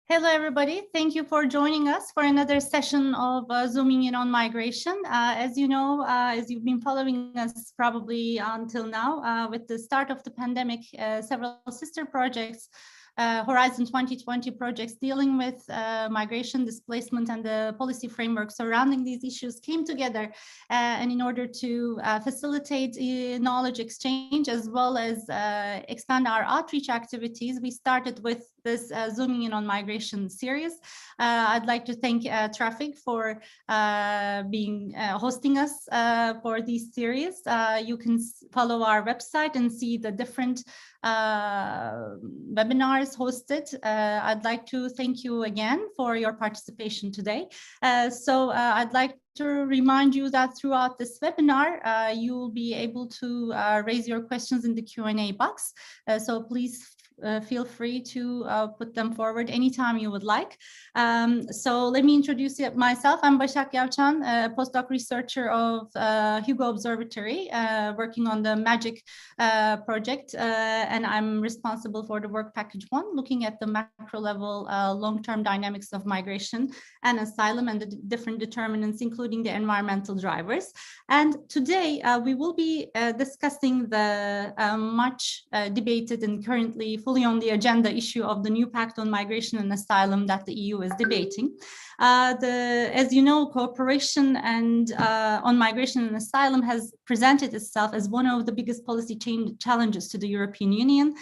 Hello, everybody. Thank you for joining us for another session of Zooming in on migration. As you know, as you've been following us probably until now, with the start of the pandemic, several sister projects, Horizon 2020 projects dealing with migration, displacement, and the policy framework surrounding these issues came together and in order to facilitate knowledge exchange as well as expand our outreach activities, we started with this Zooming in on migration series. I'd like to thank Traffic for hosting us for these series. You can follow our website and see the different webinars hosted. I'd like to thank you again for your participation today. I'd like to remind you that throughout this webinar, you will be able to raise your questions in the Q&A box. So please feel free to put them forward anytime you would like. So let me introduce myself. I'm Başak Yavçan, a postdoc researcher of Hugo Observatory, working on the MAGYC project, and I'm responsible for the work package 1, looking at the macro level long-term dynamics of migration and asylum and the different determinants, including the environmental drivers. And today we will be discussing the much debated and currently fully on the agenda issue of the new Pact on Migration and Asylum that the EU is debating. As you know, cooperation and on migration and asylum has presented itself as one of the biggest policy challenges to the European Union.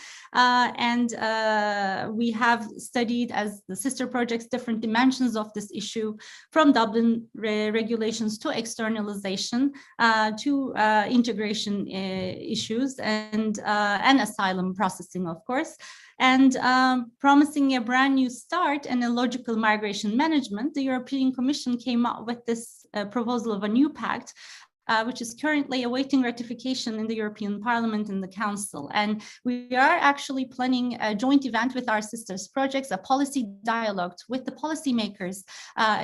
We have studied as the sister projects different dimensions of this issue, from Dublin Regulations to externalization to integration issues and asylum processing, of course. And promising a brand new start and a logical migration management, the European Commission came up with this proposal of a new pact, which is currently awaiting ratification in the European Parliament and the Council. And we are actually planning a joint event with our sisters projects, a policy dialogue with the policymakers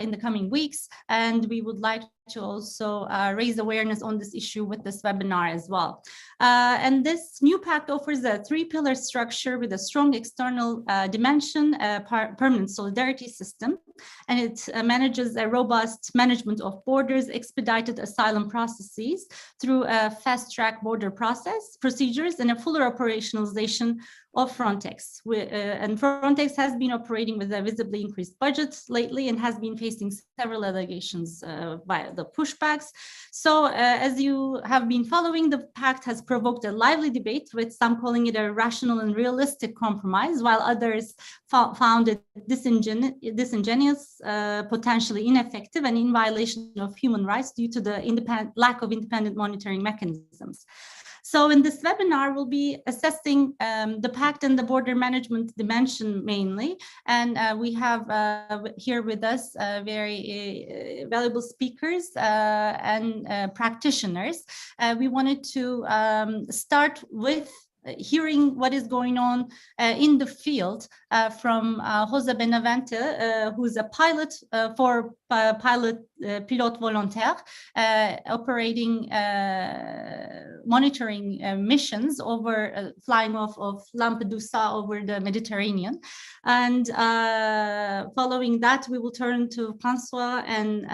in the coming weeks. And we would like to also raise awareness on this issue with this webinar as well. And this new pact offers a 3-pillar structure with a strong external dimension, a permanent solidarity system, and it manages a robust management of borders, expedited asylum processes through a fast-track border procedures, and a fuller operationalization of Frontex. And Frontex has been operating with a visibly increased budget lately and has been facing several allegations via the pushbacks. So as you have been following, the pact has provoked a lively debate, with some calling it a rational and realistic compromise, while others found it disingenuous, potentially ineffective, and in violation of human rights due to the lack of independent monitoring mechanisms. So in this webinar, we'll be assessing the Pact and the border management dimension mainly. And we have here with us very valuable speakers and practitioners. We wanted to start with hearing what is going on in the field from Jose Benavente, who's a pilot for Pilotes Volontaires, operating monitoring missions over flying off of Lampedusa over the Mediterranean. And following that, we will turn to François and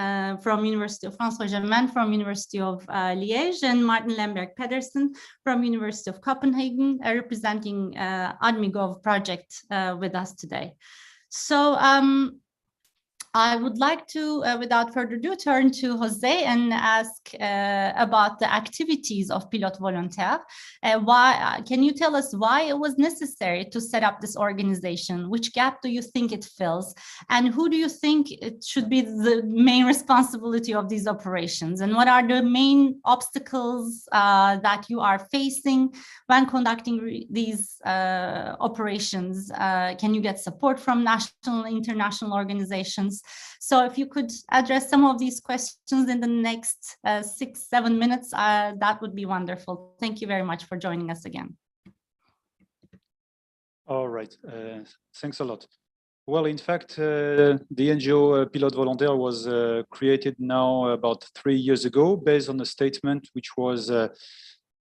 from François Germain from University of Liège, and Martin Lemberg Pedersen from University of Copenhagen, representing ADMIGOV project with us today. So I would like to, without further ado, turn to Jose and ask about the activities of Pilotes Volontaires. Why can you tell us why it was necessary to set up this organization? Which gap do you think it fills? And who do you think it should be the main responsibility of these operations? And what are the main obstacles that you are facing when conducting these operations? Can you get support from national and international organizations? So if you could address some of these questions in the next 6-7 minutes, that would be wonderful. Thank you very much for joining us again. All right, thanks a lot. Well, in fact, the NGO Pilotes Volontaires was created now about 3 years ago, based on a statement which was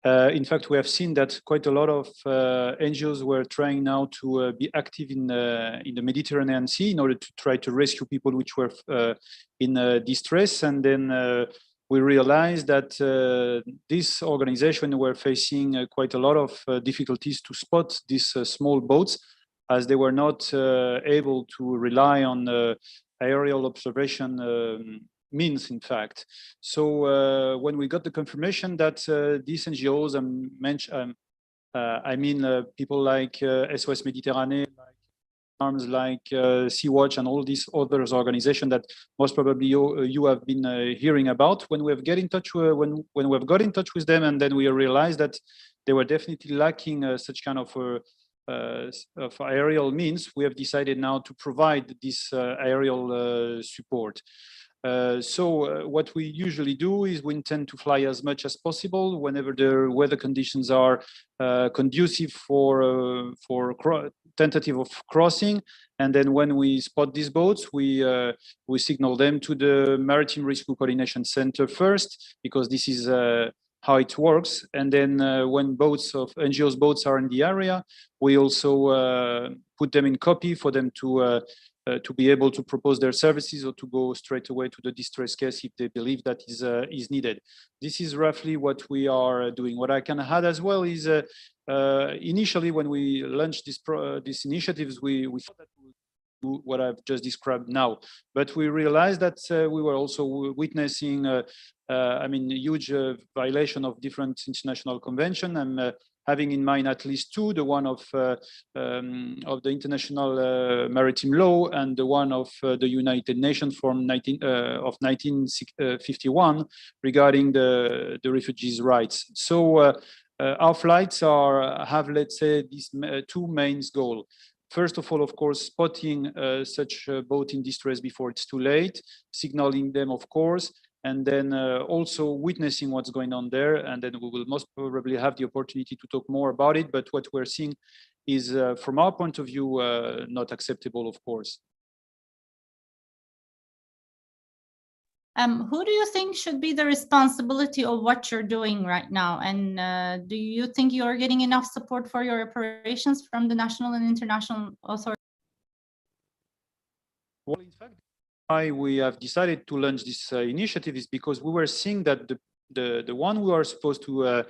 In fact, we have seen that quite a lot of NGOs were trying now to be active in the Mediterranean Sea in order to try to rescue people which were in distress. And then we realized that this organization were facing quite a lot of difficulties to spot these small boats, as they were not able to rely on aerial observation means, in fact. So when we got the confirmation that these NGOs, I mean people like SOS Méditerranée, like Arms, like Sea-Watch, and all these other organizations that most probably you have been hearing about, when we have get in touch when we have got in touch with them, and then we realized that they were definitely lacking such kind of aerial means, we have decided now to provide this aerial support. So what we usually do is we intend to fly as much as possible whenever the weather conditions are conducive for tentative of crossing. And then when we spot these boats, we signal them to the Maritime Rescue Coordination Center first, because this is how it works. And then when boats of NGOs boats are in the area, we also put them in copy for them to be able to propose their services or to go straight away to the distress case if they believe that is needed. This is roughly what we are doing. What I can add as well is initially when we launched these initiatives, we thought that we would do what I've just described now, but we realized that we were also witnessing I mean, a huge violation of different international conventions, and having in mind at least two: the one of the international maritime law, and the one of the United Nations from 1951 regarding the refugees' rights. So our flights have, let's say, these two main goals. First of all, of course, spotting such a boat in distress before it's too late, signaling them, of course, and then also witnessing what's going on there. And then we will most probably have the opportunity to talk more about it. But what we're seeing is, from our point of view, not acceptable, of course. Who do you think should be the responsibility of what you're doing right now? And do you think you're getting enough support for your operations from the national and international authorities? Well, in fact, why we have decided to launch this initiative is because we were seeing that the one who are supposed to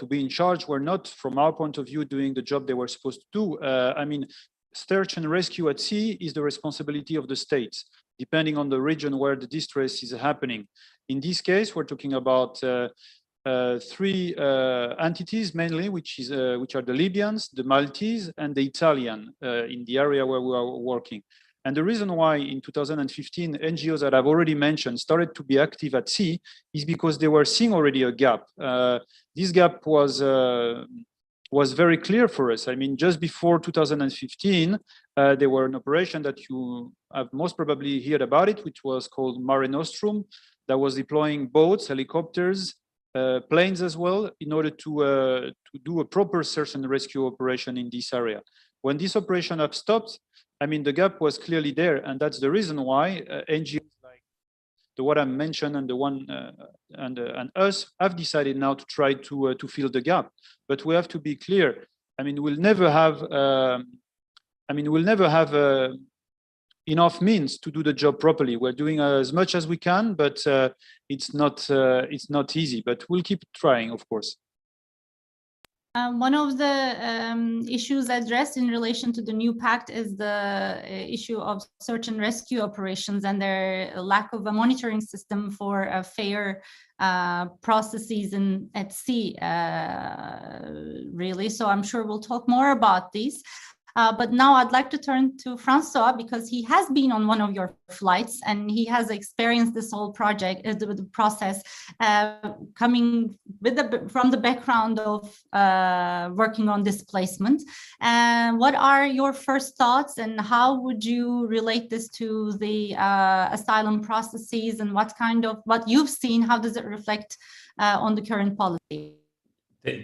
be in charge were not, from our point of view, doing the job they were supposed to do. I mean, search and rescue at sea is the responsibility of the states, depending on the region where the distress is happening. In this case, we're talking about three entities mainly, which are the Libyans, the Maltese, and the Italian in the area where we are working. And the reason why in 2015 NGOs that I've already mentioned started to be active at sea is because they were seeing already a gap. This gap was very clear for us. I mean, just before 2015, there were an operation that you have most probably heard about it, which was called Mare Nostrum, that was deploying boats, helicopters, planes as well, in order to do a proper search and rescue operation in this area. When this operation have stopped, I mean, the gap was clearly there, and that's the reason why NGOs like the one I mentioned and the one and us have decided now to try to fill the gap. But we have to be clear. I mean, we'll never have. Enough means to do the job properly. We're doing as much as we can, but it's not easy. But we'll keep trying, of course. One of the issues addressed in relation to the new pact is the issue of search and rescue operations and their lack of a monitoring system for fair processes at sea, really. So I'm sure we'll talk more about these. But now I'd like to turn to Francois, because he has been on one of your flights and he has experienced this whole project, the process, coming from the background of working on displacement. And what are your first thoughts, and how would you relate this to the asylum processes, and what you've seen, how does it reflect on the current policy?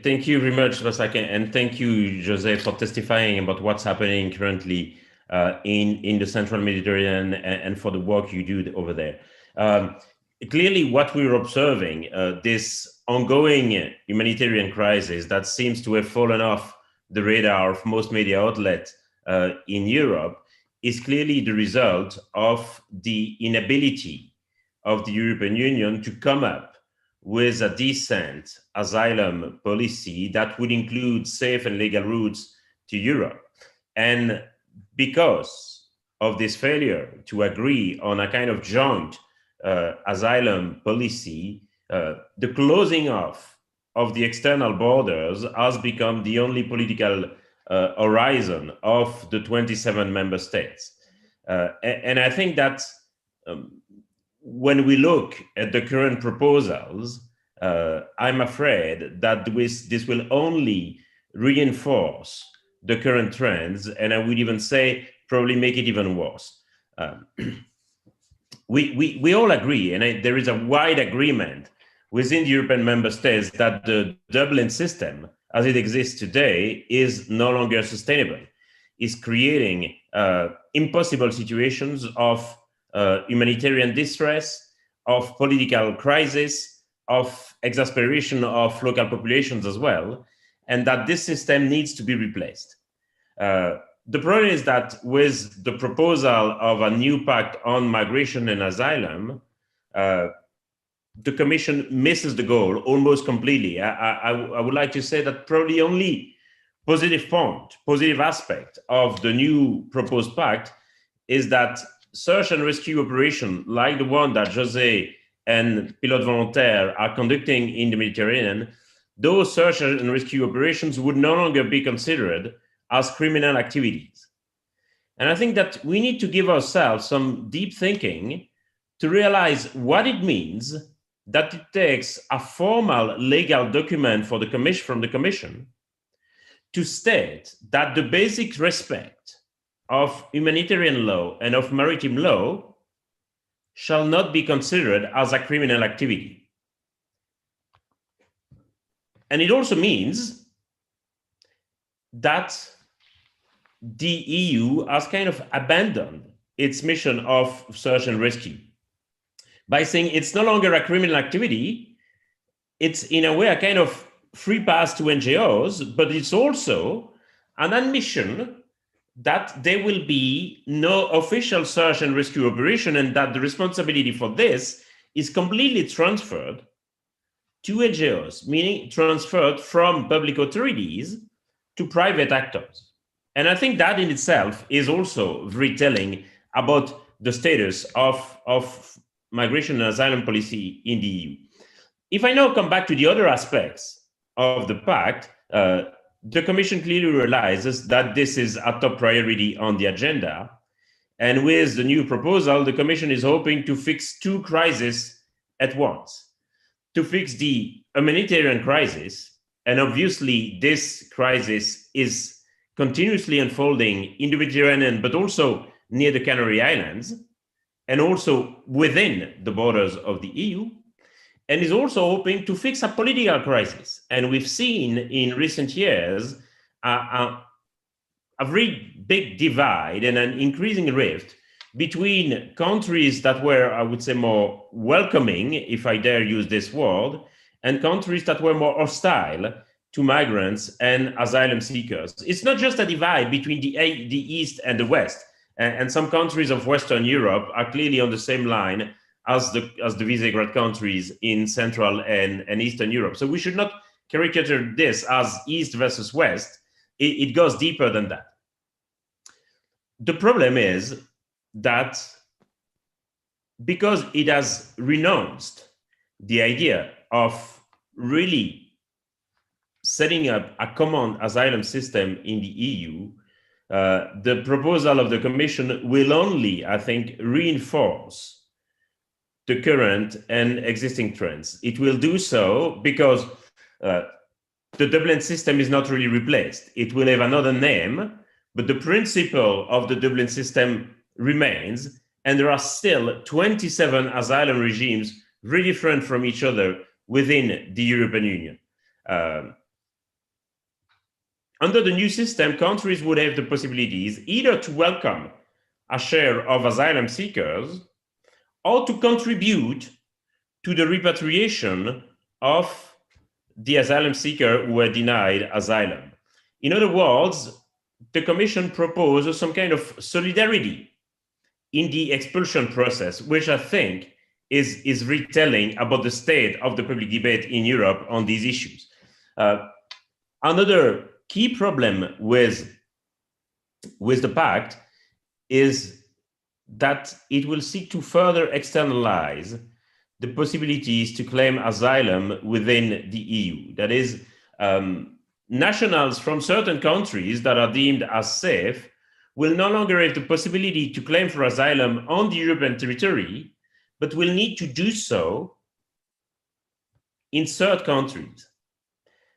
Thank you very much, Rasak, and thank you, Jose, for testifying about what's happening currently in the Central Mediterranean and for the work you do over there. Clearly, what we're observing, this ongoing humanitarian crisis that seems to have fallen off the radar of most media outlets in Europe is clearly the result of the inability of the European Union to come up with a decent asylum policy that would include safe and legal routes to Europe. And because of this failure to agree on a kind of joint asylum policy, the closing off of the external borders has become the only political horizon of the 27 member states. And I think that when we look at the current proposals, I'm afraid that this will only reinforce the current trends, and I would even say probably make it even worse. We all agree, and there is a wide agreement within the European member states that the Dublin system, as it exists today, is no longer sustainable. It's creating impossible situations of humanitarian distress, of political crisis, of exasperation of local populations as well, and that this system needs to be replaced. The problem is that with the proposal of a new pact on migration and asylum, the Commission misses the goal almost completely. I would like to say that probably only positive aspect of the new proposed pact is that search and rescue operation like the one that José and Pilotes Volontaires are conducting in the Mediterranean, those search and rescue operations would no longer be considered as criminal activities. And I think that we need to give ourselves some deep thinking to realize what it means that it takes a formal legal document from the Commission to state that the basic respect of humanitarian law and of maritime law shall not be considered as a criminal activity. And it also means that the EU has kind of abandoned its mission of search and rescue by saying it's no longer a criminal activity. It's in a way a kind of free pass to NGOs, but it's also an admission that there will be no official search and rescue operation and that the responsibility for this is completely transferred to NGOs, meaning transferred from public authorities to private actors. And I think that in itself is also very telling about the status of migration and asylum policy in the EU. If I now come back to the other aspects of the pact, the Commission clearly realizes that this is a top priority on the agenda. And with the new proposal, the Commission is hoping to fix two crises at once. To fix the humanitarian crisis, and obviously this crisis is continuously unfolding in the Mediterranean, but also near the Canary Islands, and also within the borders of the EU, and is also hoping to fix a political crisis. And we've seen in recent years a very big divide and an increasing rift between countries that were, I would say, more welcoming, if I dare use this word, and countries that were more hostile to migrants and asylum seekers. It's not just a divide between the East and the West. And some countries of Western Europe are clearly on the same line as the Visegrad countries in Central and Eastern Europe. So we should not caricature this as East versus West. It goes deeper than that. The problem is that because it has renounced the idea of really setting up a common asylum system in the EU, the proposal of the Commission will only, I think, reinforce the current and existing trends. It will do so because the Dublin system is not really replaced. It will have another name, but the principle of the Dublin system remains, and there are still 27 asylum regimes really different from each other within the European Union. Under the new system, countries would have the possibilities either to welcome a share of asylum seekers or to contribute to the repatriation of the asylum seeker who were denied asylum. In other words, the Commission proposed some kind of solidarity in the expulsion process, which I think is retelling about the state of the public debate in Europe on these issues. Another key problem with the Pact is that it will seek to further externalize the possibilities to claim asylum within the EU. That is, nationals from certain countries that are deemed as safe will no longer have the possibility to claim for asylum on the European territory, but will need to do so in third countries,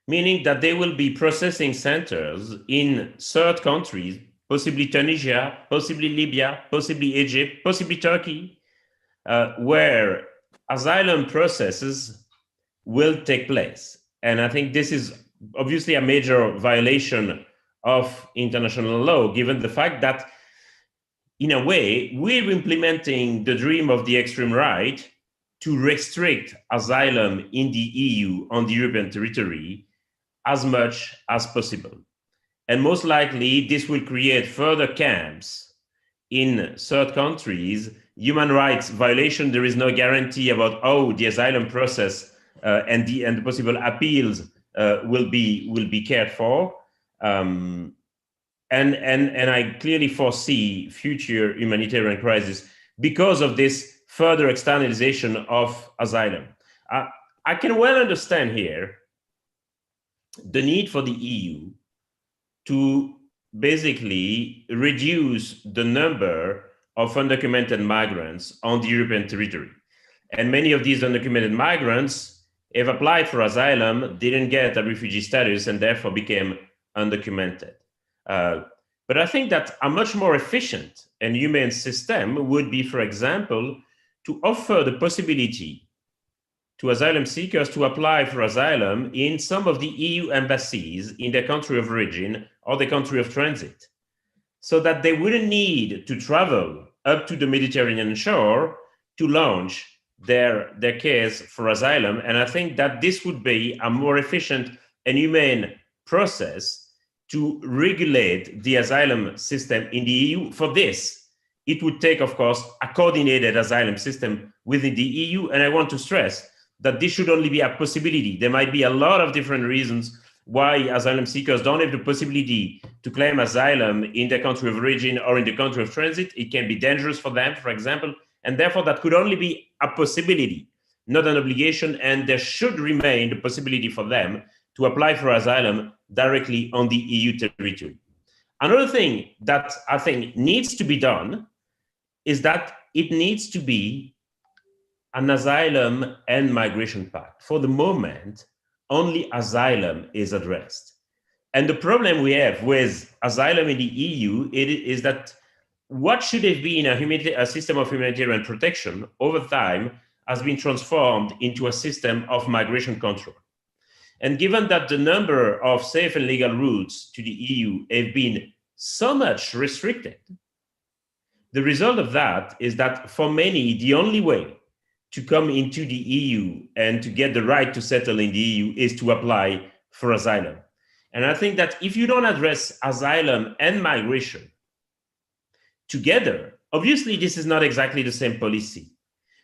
meaning that there will be processing centers in third countries, possibly Tunisia, possibly Libya, possibly Egypt, possibly Turkey, where asylum processes will take place. And I think this is obviously a major violation of international law, given the fact that, in a way, we're implementing the dream of the extreme right to restrict asylum in the EU on the European territory as much as possible. And most likely, this will create further camps in third countries. Human rights violation, there is no guarantee about how the asylum process and the possible appeals will be cared for. And I clearly foresee future humanitarian crises because of this further externalization of asylum. I can well understand here the need for the EU to basically reduce the number of undocumented migrants on the European territory. And many of these undocumented migrants have applied for asylum, didn't get a refugee status, and therefore became undocumented. But I think that a much more efficient and humane system would be, for example, to offer the possibility to asylum seekers to apply for asylum in some of the EU embassies in their country of origin or the country of transit, so that they wouldn't need to travel up to the Mediterranean shore to launch their case for asylum. And I think that this would be a more efficient and humane process to regulate the asylum system in the EU. For this, it would take, of course, a coordinated asylum system within the EU. And I want to stress that this should only be a possibility. There might be a lot of different reasons why asylum seekers don't have the possibility to claim asylum in their country of origin or in the country of transit. It can be dangerous for them, for example, and therefore that could only be a possibility, not an obligation, and there should remain the possibility for them to apply for asylum directly on the EU territory. Another thing that I think needs to be done is that it needs to be an asylum and migration pact. For the moment, only asylum is addressed. And the problem we have with asylum in the EU is that what should have been a system of humanitarian protection over time has been transformed into a system of migration control. And given that the number of safe and legal routes to the EU have been so much restricted, the result of that is that for many, the only way to come into the EU and to get the right to settle in the EU is to apply for asylum. And I think that if you don't address asylum and migration together, obviously this is not exactly the same policy,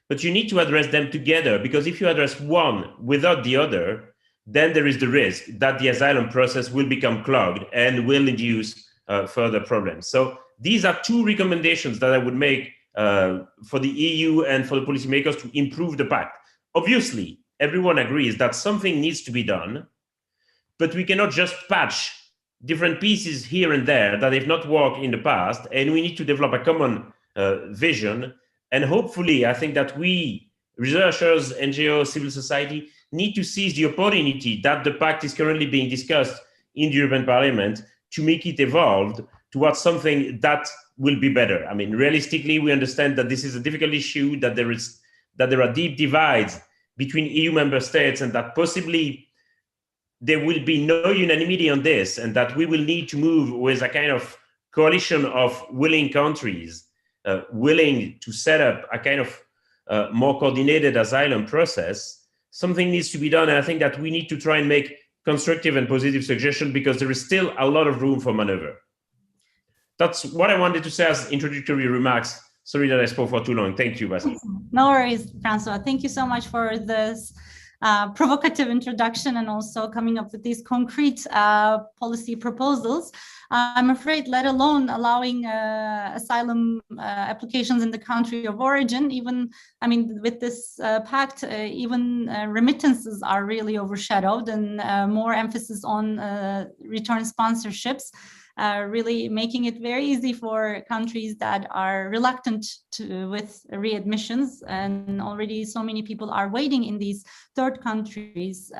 but you need to address them together, because if you address one without the other, then there is the risk that the asylum process will become clogged and will induce further problems. So these are two recommendations that I would make for the EU and for the policymakers to improve the pact. Obviously, everyone agrees that something needs to be done, but we cannot just patch different pieces here and there that have not worked in the past, and we need to develop a common vision. And hopefully, I think that we, researchers, NGOs, civil society, need to seize the opportunity that the pact is currently being discussed in the European Parliament to make it evolve towards something that will be better. I mean, realistically, we understand that this is a difficult issue, that there are deep divides between EU member states, and that possibly there will be no unanimity on this, and that we will need to move with a kind of coalition of willing countries, willing to set up a kind of more coordinated asylum process, something needs to be done. And I think that we need to try and make constructive and positive suggestions, because there is still a lot of room for maneuver. That's what I wanted to say as introductory remarks. Sorry that I spoke for too long. Thank you, Basil. No worries, Francois. Thank you so much for this provocative introduction and also coming up with these concrete policy proposals. I'm afraid, let alone allowing asylum applications in the country of origin, even, I mean, with this pact, even remittances are really overshadowed, and more emphasis on return sponsorships. Really making it very easy for countries that are reluctant with readmissions, and already so many people are waiting in these third countries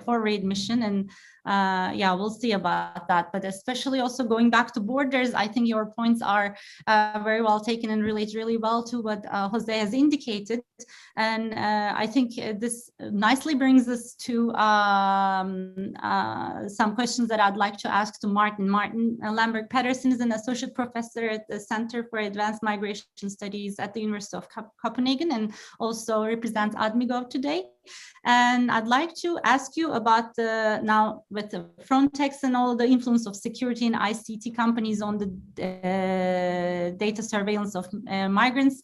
for readmission. And yeah, we'll see about that. But especially also going back to borders, I think your points are very well taken and relate really well to what Jose has indicated. And I think this nicely brings us to some questions that I'd like to ask to Martin. Martin Lamberg-Pedersen is an associate professor at the Center for Advanced Migration Studies at the University of Copenhagen, and also represents ADMIGOV today. And I'd like to ask you about now with the Frontex and all the influence of security and ICT companies on the data surveillance of migrants,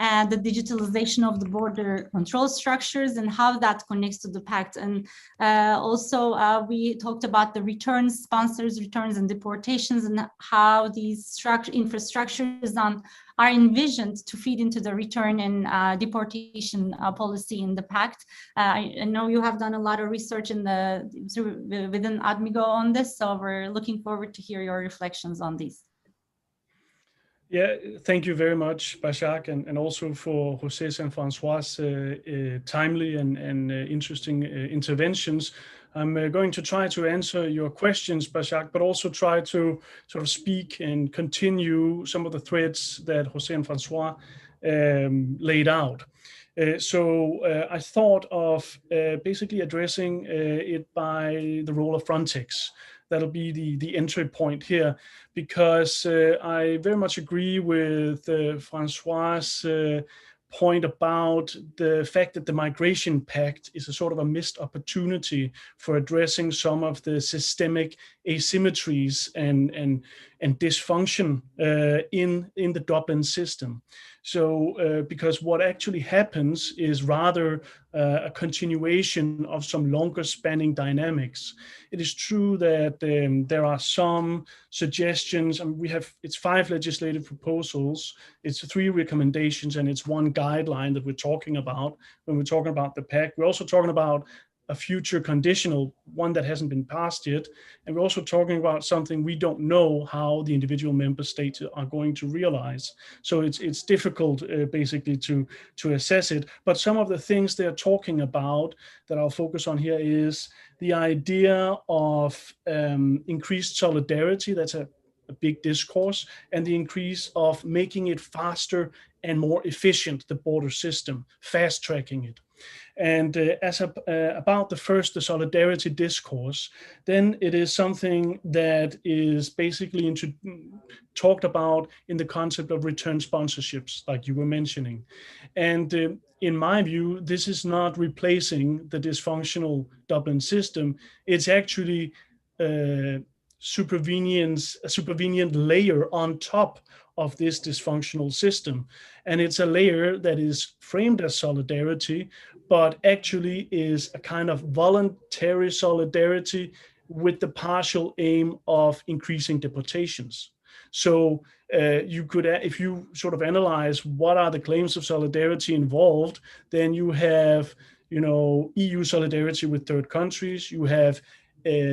and the digitalization of the border control structures, and how that connects to the pact. And also we talked about the returns, sponsors, returns and deportations, and how these infrastructures are envisioned to feed into the return and deportation policy in the pact. I know you have done a lot of research within ADMIGO on this, so we're looking forward to hear your reflections on these. Yeah, thank you very much, Bashak, and also for José's and Francois' timely and interesting interventions. I'm going to try to answer your questions, Bashak, but also try to sort of speak and continue some of the threads that José and Francois laid out. So I thought of basically addressing it by the role of Frontex. That'll be the entry point here, because I very much agree with Francois' point about the fact that the Migration Pact is a sort of a missed opportunity for addressing some of the systemic asymmetries and dysfunction in the Dublin system. So because what actually happens is rather a continuation of some longer spanning dynamics. It is true that there are some suggestions, and it's 5 legislative proposals, it's 3 recommendations, and it's 1 guideline that we're talking about when we're talking about the pact. We're also talking about a future conditional, one that hasn't been passed yet. And we're also talking about something we don't know how the individual member states are going to realize. So it's difficult basically to assess it. But some of the things they're talking about that I'll focus on here is the idea of increased solidarity. That's a big discourse, and the increase of making it faster and more efficient, the border system, fast tracking it. And about the solidarity discourse, then it is something that is basically talked about in the concept of return sponsorships, like you were mentioning. And in my view, this is not replacing the dysfunctional Dublin system. It's actually a supervenient layer on top of this dysfunctional system. And it's a layer that is framed as solidarity, but actually is a kind of voluntary solidarity with the partial aim of increasing deportations. So you could, if you sort of analyze what are the claims of solidarity involved, then you have, EU solidarity with third countries, you have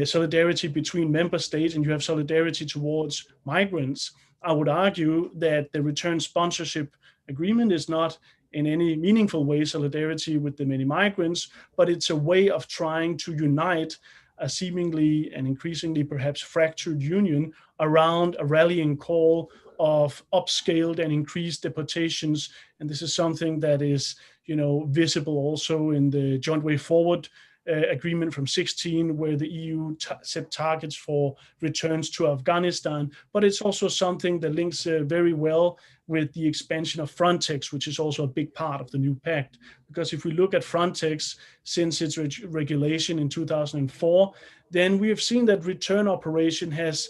solidarity between member states, and you have solidarity towards migrants. I would argue that the return sponsorship agreement is not in any meaningful way solidarity with the many migrants, but it's a way of trying to unite a seemingly and increasingly perhaps fractured union around a rallying call of upscaled and increased deportations. And this is something that is, visible also in the Joint Way Forward agreement from 2016 where the EU set targets for returns to Afghanistan, but it's also something that links very well with the expansion of Frontex, which is also a big part of the new pact. Because if we look at Frontex since its regulation in 2004, then we have seen that return operation has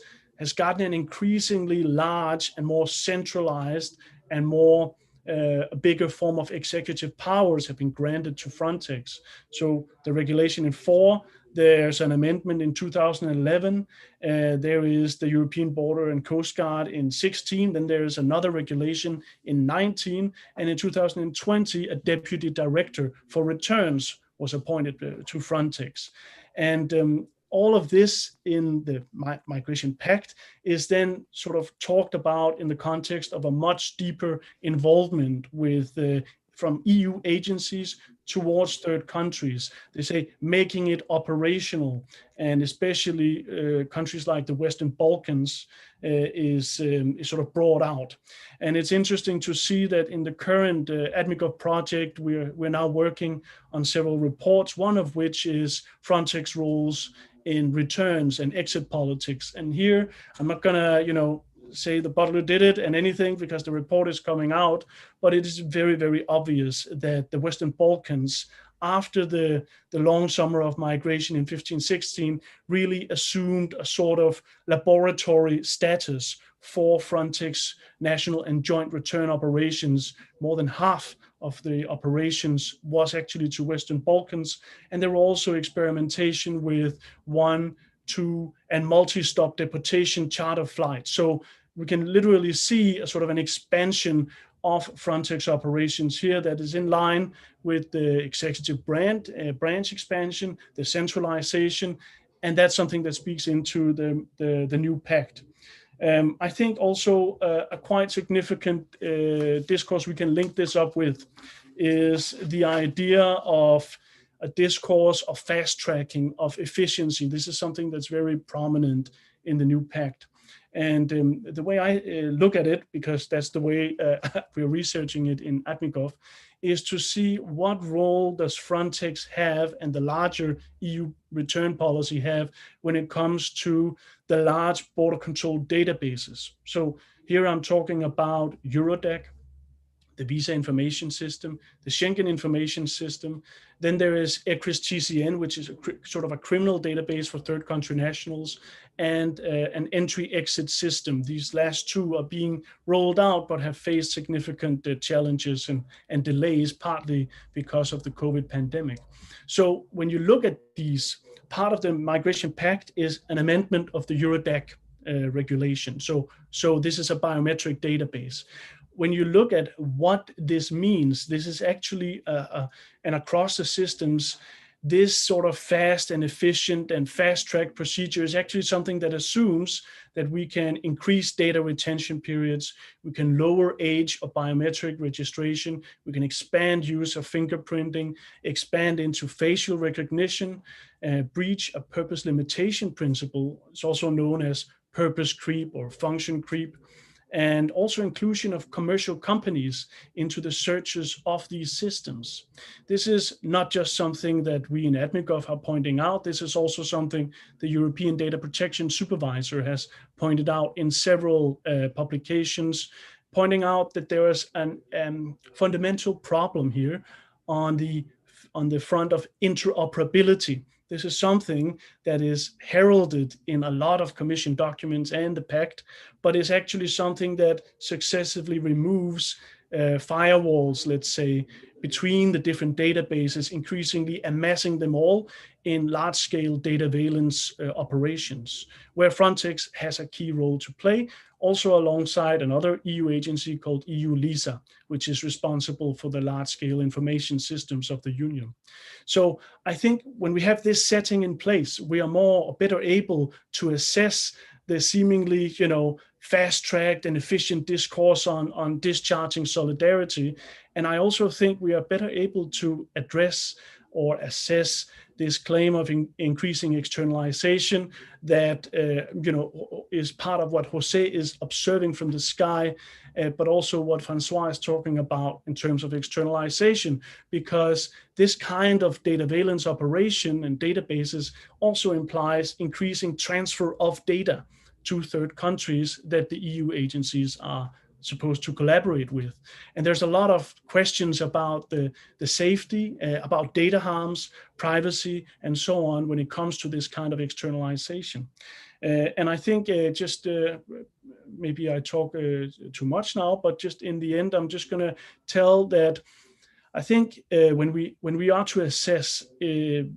gotten an increasingly large and more centralized and more a bigger form of executive powers have been granted to Frontex. So the regulation in 4, there's an amendment in 2011, there is the European Border and Coast Guard in 16, then there is another regulation in 19, and in 2020, a deputy director for returns was appointed to Frontex. And all of this in the Migration Pact is then sort of talked about in the context of a much deeper involvement with from EU agencies towards third countries. They say making it operational, and especially countries like the Western Balkans is sort of brought out. And it's interesting to see that in the current ADMIGOV project, we're now working on several reports, one of which is Frontex roles in returns and exit politics. And here, I'm not gonna, say the butler did it and anything because the report is coming out, but it is very, very obvious that the Western Balkans, after the long summer of migration in 15-16, really assumed a sort of laboratory status for Frontex national and joint return operations. More than half of the operations was actually to Western Balkans, and there were also experimentation with 1, 2, and multi-stop deportation charter flights. So we can literally see a sort of an expansion of Frontex operations here that is in line with the executive branch expansion, the centralization, and that's something that speaks into the new pact. I think also a quite significant discourse we can link this up with is the idea of a discourse of fast tracking, of efficiency. This is something that's very prominent in the new pact. And the way I look at it, because that's the way we're researching it in ADMIGOV, is to see what role does Frontex have and the larger EU return policy have when it comes to the large border control databases. So here I'm talking about Eurodac, the visa information system, the Schengen information system. Then there is ECRIS TCN, which is sort of a criminal database for third country nationals, and an entry-exit system. These last two are being rolled out, but have faced significant challenges and delays, partly because of the COVID pandemic. So when you look at these, part of the Migration Pact is an amendment of the Eurodac regulation. So this is a biometric database. When you look at what this means, this is actually, and across the systems, this sort of fast and efficient and fast-track procedure is actually something that assumes that we can increase data retention periods, we can lower age of biometric registration, we can expand use of fingerprinting, expand into facial recognition, breach a purpose limitation principle. It's also known as purpose creep or function creep, and also inclusion of commercial companies into the searches of these systems. This is not just something that we in ADMIGOV are pointing out, this is also something the European Data Protection Supervisor has pointed out in several publications, pointing out that there is a fundamental problem here on the front of interoperability. This is something that is heralded in a lot of Commission documents and the Pact, but is actually something that successively removes firewalls, let's say, between the different databases, increasingly amassing them all in large-scale data valence operations, where Frontex has a key role to play, also alongside another EU agency called EU LISA, which is responsible for the large-scale information systems of the Union. So I think when we have this setting in place, we are better able to assess the seemingly, fast-tracked and efficient discourse on discharging solidarity. And I also think we are better able to address or assess this claim of increasing externalization that is part of what Jose is observing from the sky, but also what Francois is talking about in terms of externalization, because this kind of data valence operation and databases also implies increasing transfer of data to third countries that the EU agencies are supposed to collaborate with. And there's a lot of questions about the safety, about data harms, privacy, and so on when it comes to this kind of externalization. And I think maybe I talk too much now, but just in the end, I'm just going to tell that I think when we are to assess the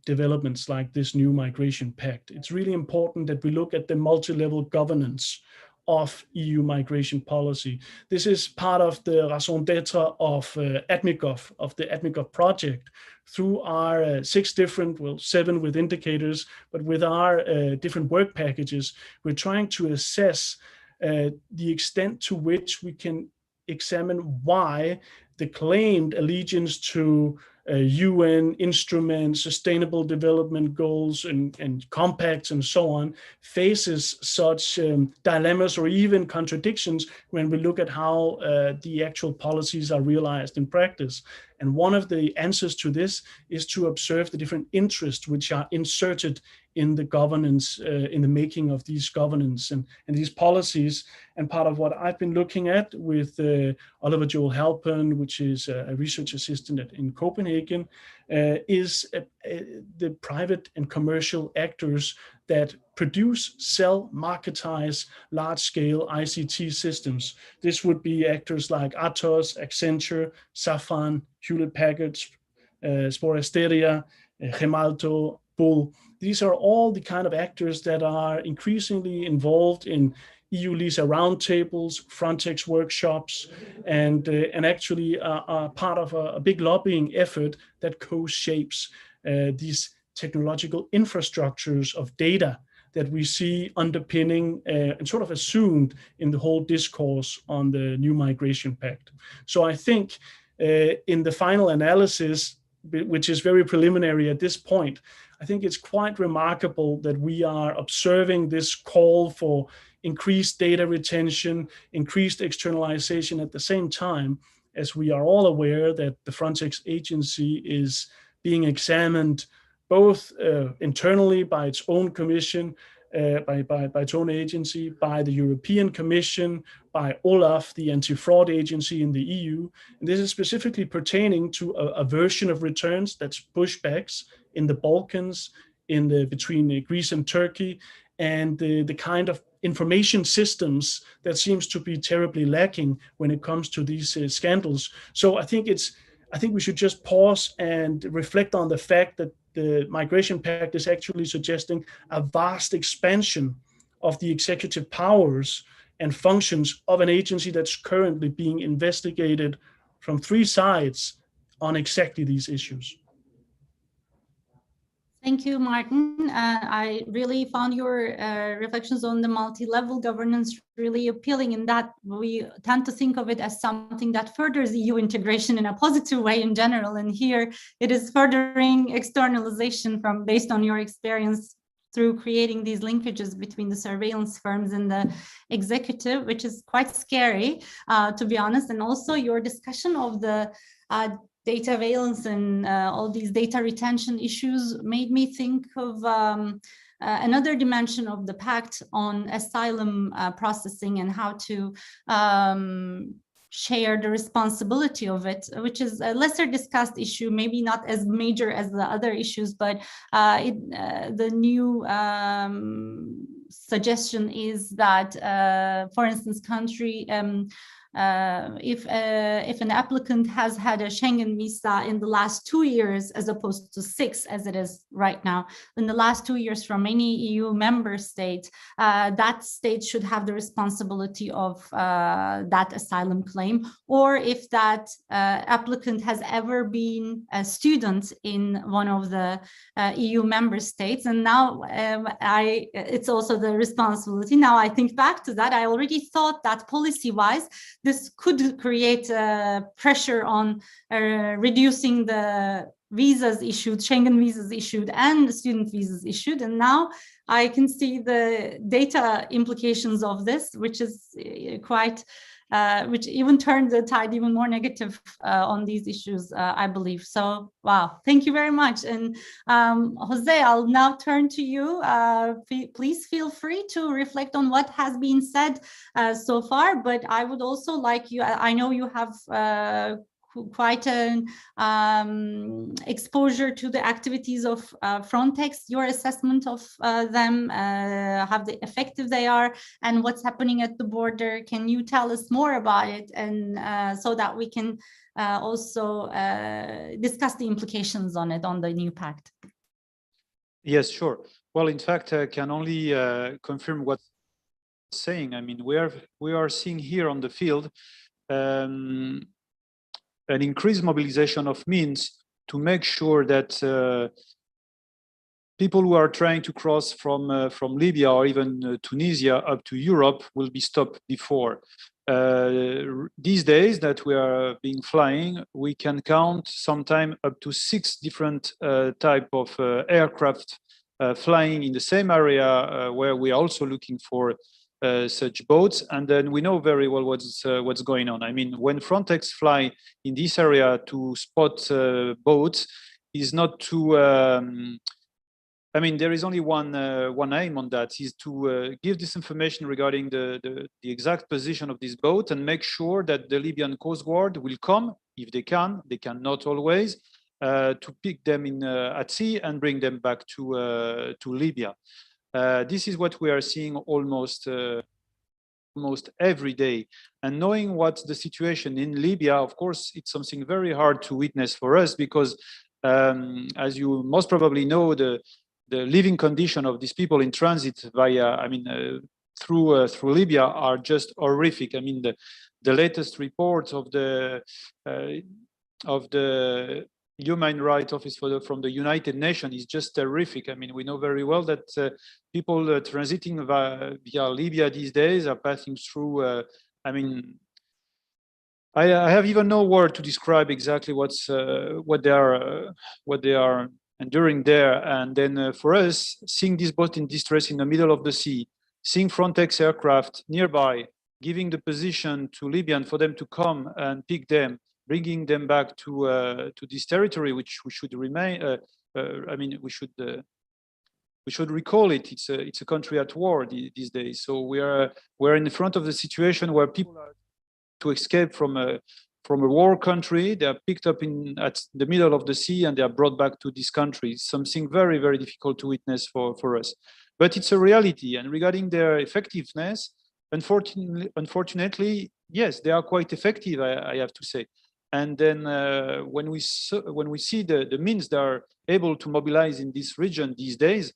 developments like this new migration pact, it's really important that we look at the multi-level governance of EU migration policy. This is part of the raison d'etre of ADMIGOV, of the ADMIGOV project, through our 7 with indicators, but with our different work packages. We're trying to assess the extent to which we can examine why the claimed allegiance to UN instruments, sustainable development goals, and compacts, and so on, faces such dilemmas or even contradictions when we look at how the actual policies are realized in practice. And one of the answers to this is to observe the different interests which are inserted in the governance, in the making of these governance and these policies. And part of what I've been looking at with Oliver Joel Halpern, which is a research assistant in Copenhagen, is the private and commercial actors that produce, sell, marketize large-scale ICT systems. This would be actors like Atos, Accenture, Safran, Hewlett-Packard, Sporasteria, Gemalto, Bull. These are all the kind of actors that are increasingly involved in EU LISA roundtables, Frontex workshops, and actually are part of a big lobbying effort that co-shapes these technological infrastructures of data that we see underpinning and sort of assumed in the whole discourse on the new migration pact. So I think in the final analysis, which is very preliminary at this point, I think it's quite remarkable that we are observing this call for increased data retention, increased externalization at the same time, as we are all aware that the Frontex agency is being examined both internally by its own commission, by its own agency, by the European Commission, by Olaf, the anti-fraud agency in the EU. And this is specifically pertaining to a version of returns, that's pushbacks in the Balkans, between Greece and Turkey, and the kind of information systems that seems to be terribly lacking when it comes to these scandals. So I think we should just pause and reflect on the fact that the Migration Pact is actually suggesting a vast expansion of the executive powers and functions of an agency that's currently being investigated from 3 sides on exactly these issues. Thank you, Martin. I really found your reflections on the multi-level governance really appealing, in that we tend to think of it as something that furthers EU integration in a positive way in general. And here it is furthering externalization based on your experience through creating these linkages between the surveillance firms and the executive, which is quite scary, to be honest. And also your discussion of the data valence and all these data retention issues made me think of another dimension of the pact on asylum processing and how to share the responsibility of it, which is a lesser discussed issue, maybe not as major as the other issues, but the new suggestion is that, for instance, if an applicant has had a Schengen visa in the last 2 years, as opposed to 6 as it is right now, in the last 2 years from any EU member state, that state should have the responsibility of that asylum claim. Or if that applicant has ever been a student in one of the EU member states, and now it's also the responsibility. Now I think back to that, I already thought that policy-wise, this could create pressure on reducing the visas issued, Schengen visas issued, and student visas issued. And now I can see the data implications of this, which is quite, which even turned the tide even more negative on these issues, I believe. So, wow, thank you very much. And Jose, I'll now turn to you. Please feel free to reflect on what has been said so far, but I would also like you, I know you have quite an exposure to the activities of Frontex, your assessment of them, how effective they are, and what's happening at the border. Can you tell us more about it, and so that we can also discuss the implications on it, on the new pact? Yes, sure. Well, in fact, I can only confirm what I'm saying. I mean, we are seeing here on the field an increased mobilization of means to make sure that people who are trying to cross from Libya or even Tunisia up to Europe will be stopped before. These days that we are being flying, we can count sometime up to 6 different type of aircraft flying in the same area where we are also looking for such boats, and then we know very well what's going on. I mean, when Frontex fly in this area to spot boats, is not to. I mean, there is only one aim on that, is to give this information regarding the exact position of this boat and make sure that the Libyan Coast Guard will come if they can. They cannot always to pick them in at sea and bring them back to Libya. This is what we are seeing almost every day. And knowing what's the situation in Libya, of course, it's something very hard to witness for us because, as you most probably know, the living condition of these people in transit via, I mean, through Libya are just horrific. I mean, the latest reports of the Human Rights Office from the United Nations is just terrific. I mean, we know very well that people transiting via Libya these days are passing through. I mean, I have even no word to describe exactly what they are enduring there. And then for us, seeing this boat in distress in the middle of the sea, seeing Frontex aircraft nearby, giving the position to Libyan for them to come and pick them, bringing them back to this territory, which we should remain. I mean, we should recall it. It's a country at war these days. So we're in the front of the situation where people are to escape from a war country. They are picked up at the middle of the sea and they are brought back to this country. It's something very, very difficult to witness for us. But it's a reality. And regarding their effectiveness, unfortunately, yes, they are quite effective, I have to say. And then when we see the means they are able to mobilize in this region these days,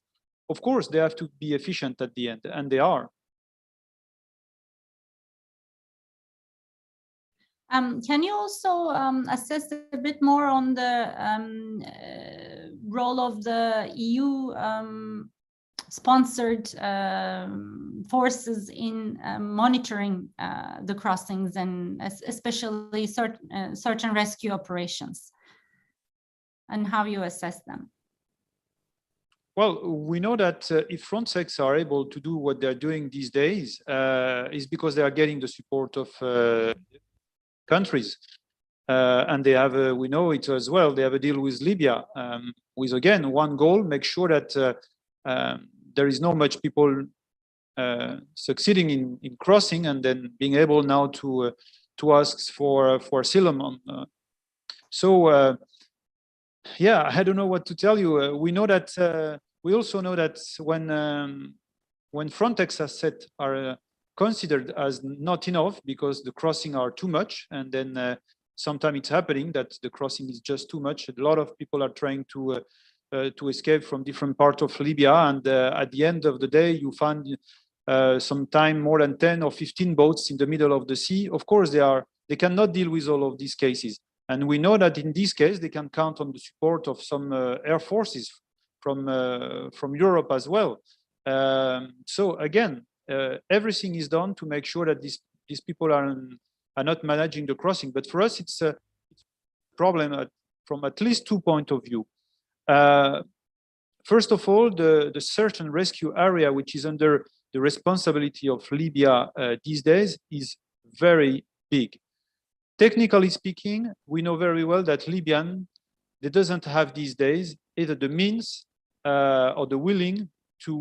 of course, they have to be efficient at the end, and they are. Can you also assess a bit more on the role of the EU sponsored forces in monitoring the crossings and especially search and rescue operations, and how you assess them? Well, we know that if Frontex are able to do what they're doing these days, is because they are getting the support of countries. And they have, we know it as well, they have a deal with Libya with, again, one goal, make sure that there is not much people succeeding in crossing and then being able now to ask for asylum. Yeah, I don't know what to tell you. We know that, we also know that when Frontex assets are considered as not enough because the crossing are too much, and then sometimes it's happening that the crossing is just too much. A lot of people are trying to escape from different parts of Libya, and at the end of the day, you find sometime more than 10 or 15 boats in the middle of the sea. Of course, they cannot deal with all of these cases, and we know that in this case they can count on the support of some air forces from Europe as well. So again, everything is done to make sure that these people are not managing the crossing. But for us, it's a problem from at least 2 points of view. First of all, the search and rescue area, which is under the responsibility of Libya these days, is very big. Technically speaking, we know very well that Libyan, they doesn't have these days either the means or the willing to,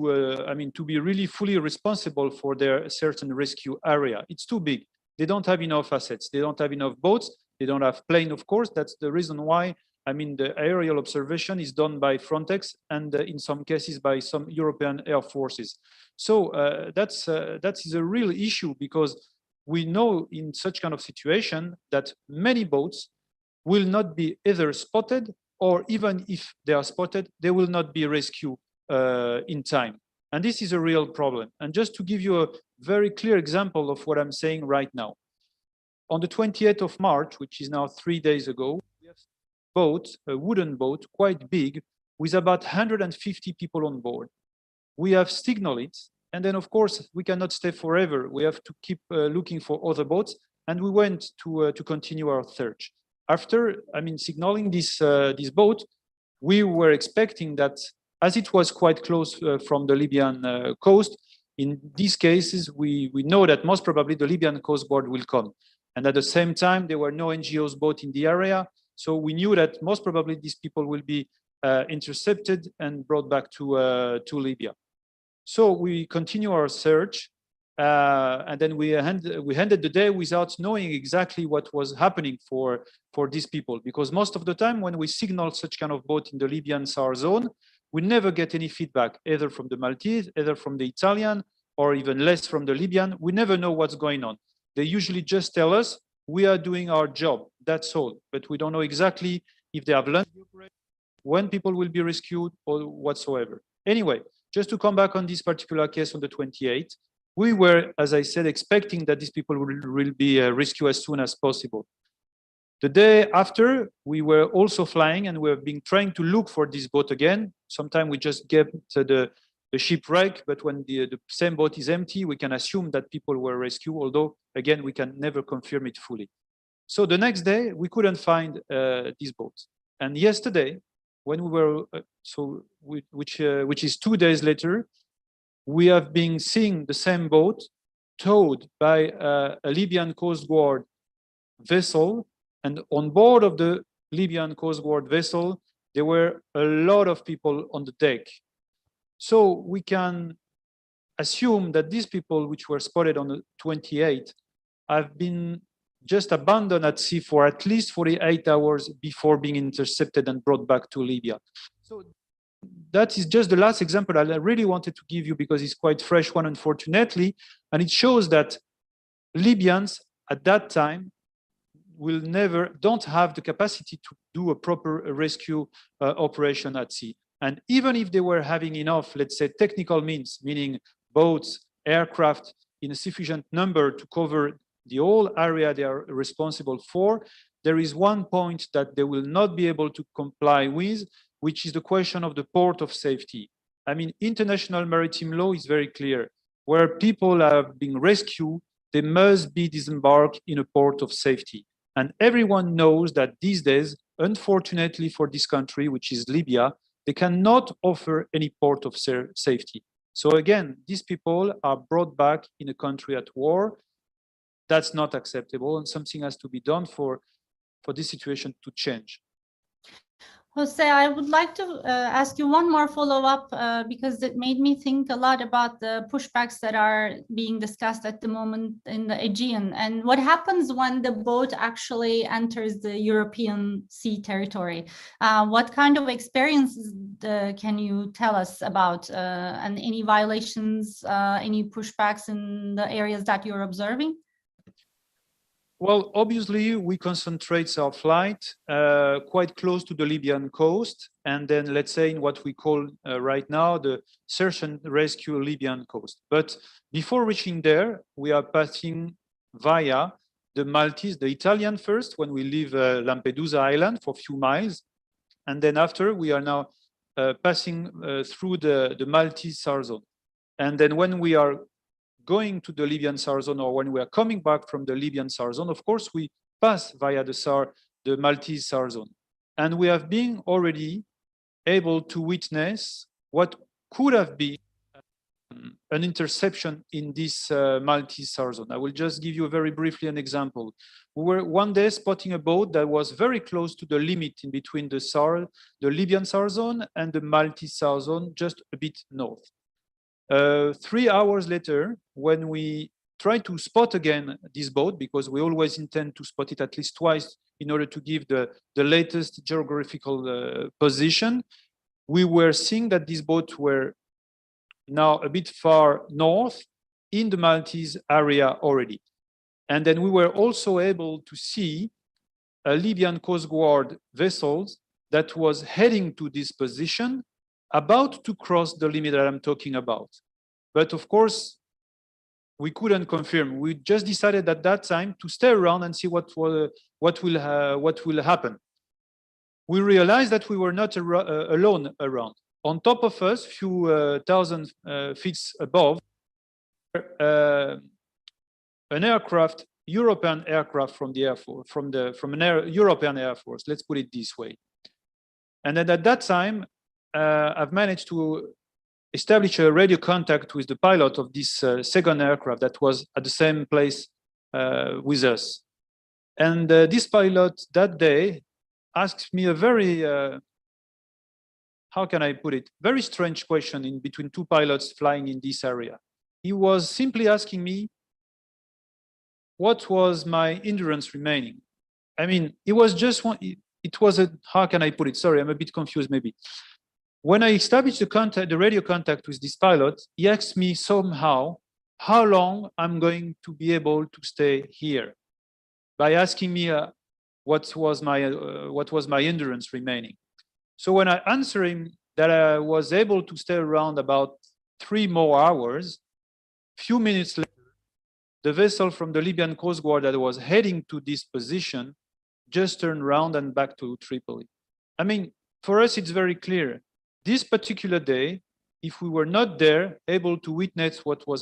to be really fully responsible for their search and rescue area. It's too big. They don't have enough assets. They don't have enough boats. They don't have plane, of course. That's the reason why, the aerial observation is done by Frontex and in some cases by some European air forces. So that is a real issue, because we know in such kind of situation that many boats will not be either spotted, or even if they are spotted, they will not be rescued in time. And this is a real problem. And just to give you a very clear example of what I'm saying right now, on the 28th of March, which is now 3 days ago, we have a boat, a wooden boat, quite big, with about 150 people on board. We have signaled it, and then of course we cannot stay forever. We have to keep looking for other boats, and we went to continue our search. After, signaling this boat, we were expecting that, as it was quite close from the Libyan coast, in these cases, we know that most probably the Libyan Coast Guard will come. And at the same time, there were no NGOs boat in the area. So we knew that most probably these people will be intercepted and brought back to Libya. So we continue our search. And then we ended the day without knowing exactly what was happening for these people. Because most of the time when we signal such kind of boat in the Libyan SAR zone, we never get any feedback, either from the Maltese, either from the Italian, or even less from the Libyan. We never know what's going on. They usually just tell us, we are doing our job, that's all. But we don't know exactly if they have learned the operation, when people will be rescued, or whatsoever. Anyway, just to come back on this particular case on the 28th, we were, as I said, expecting that these people will be rescued as soon as possible. The day after, we were also flying, and we've been trying to look for this boat again. Sometimes we just get the shipwreck, but when the same boat is empty, we can assume that people were rescued, although, again, we can never confirm it fully. So the next day, we couldn't find this boat. And yesterday, when we were, which is 2 days later, we have been seeing the same boat towed by a Libyan Coast Guard vessel. And on board of the Libyan Coast Guard vessel, there were a lot of people on the deck. So we can assume that these people, which were spotted on the 28th, have been just abandoned at sea for at least 48 hours before being intercepted and brought back to Libya. So that is just the last example I really wanted to give you, because it's quite fresh one, unfortunately, and it shows that Libyans at that time don't have the capacity to do a proper rescue operation at sea. And even if they were having enough, let's say, technical means, meaning boats, aircraft in a sufficient number to cover the whole area they are responsible for, there is one point that they will not be able to comply with, which is the question of the port of safety. International maritime law is very clear. Where people have been rescued, they must be disembarked in a port of safety. And everyone knows that these days, unfortunately for this country, which is Libya, they cannot offer any port of safety. So again, these people are brought back in a country at war. That's not acceptable, and something has to be done for this situation to change. Jose, I would like to ask you one more follow-up because it made me think a lot about the pushbacks that are being discussed at the moment in the Aegean, and what happens when the boat actually enters the European sea territory. What kind of experiences can you tell us about, and any violations, any pushbacks in the areas that you're observing? Well, obviously, we concentrate our flight quite close to the Libyan coast, and then let's say in what we call right now the search and rescue Libyan coast. But before reaching there, we are passing via the Maltese, the Italian first, when we leave Lampedusa Island for a few miles. And then after, we are now passing through the Maltese SAR zone. And then when we are going to the Libyan SAR zone, or when we are coming back from the Libyan SAR zone, of course, we pass via the Maltese SAR zone. And we have been already able to witness what could have been an interception in this Maltese SAR zone. I will just give you very briefly an example. We were one day spotting a boat that was very close to the limit in between the Libyan SAR zone and the Maltese SAR zone, just a bit north. 3 hours later, when we tried to spot again this boat, because we always intend to spot it at least twice in order to give the latest geographical position, we were seeing that these boats were now a bit far north in the Maltese area already. And then we were also able to see a Libyan Coast Guard vessel that was heading to this position, about to cross the limit that I'm talking about. But of course, we couldn't confirm. We just decided at that time to stay around and see what will happen. We realized that we were not alone around. On top of us, few thousand feet above, an aircraft, European aircraft from the Air Force, from an European Air Force. Let's put it this way. And then at that time, I've managed to establish a radio contact with the pilot of this second aircraft that was at the same place with us. And this pilot that day asked me a very, how can I put it, very strange question in between two pilots flying in this area. He was simply asking me, what was my endurance remaining? I mean, it was just one, it was a, how can I put it? Sorry, I'm a bit confused maybe. When I established the radio contact with this pilot, he asked me somehow how long I'm going to be able to stay here, by asking me what was my endurance remaining. So when I answered him that I was able to stay around about 3 more hours, few minutes later, the vessel from the Libyan Coast Guard that was heading to this position just turned around and back to Tripoli. I mean, for us, it's very clear. This particular day, if we were not there, able to witness what was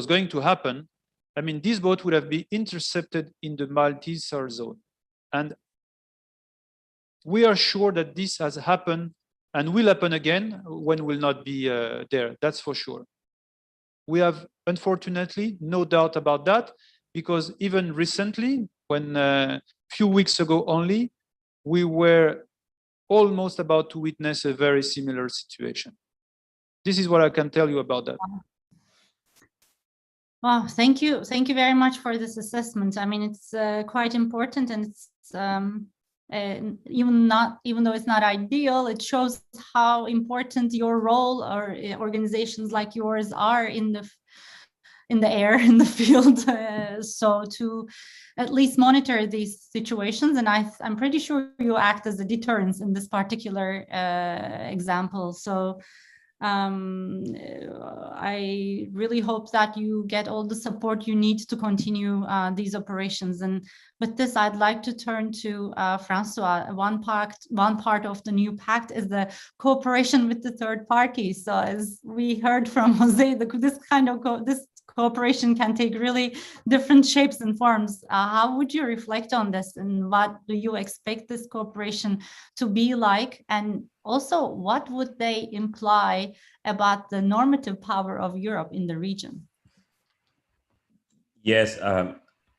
going to happen, I mean, this boat would have been intercepted in the Maltese SAR zone. And we are sure that this has happened and will happen again when we'll not be there, that's for sure. We have, unfortunately, no doubt about that, because even recently, when a few weeks ago only, we were almost about to witness a very similar situation. This is what I can tell you about that. Wow, thank you very much for this assessment. I mean, it's quite important, and it's even though it's not ideal, it shows how important your role or organizations like yours are in the air, in the field, so to at least monitor these situations. And I'm pretty sure you act as a deterrence in this particular example. So I really hope that you get all the support you need to continue these operations. And with this, I'd like to turn to Francois. One part of the new pact is the cooperation with the third parties. So as we heard from Jose, this kind of cooperation can take really different shapes and forms. How would you reflect on this, and what do you expect this cooperation to be like? And also, what would they imply about the normative power of Europe in the region? Yes,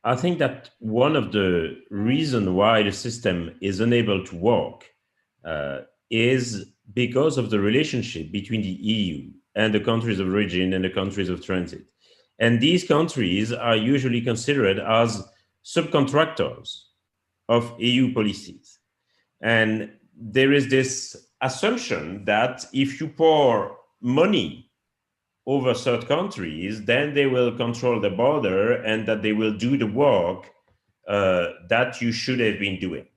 I think that one of the reasons why the system is unable to work is because of the relationship between the EU and the countries of origin and the countries of transit. And these countries are usually considered as subcontractors of EU policies. And there is this assumption that if you pour money over third countries, then they will control the border and that they will do the work that you should have been doing.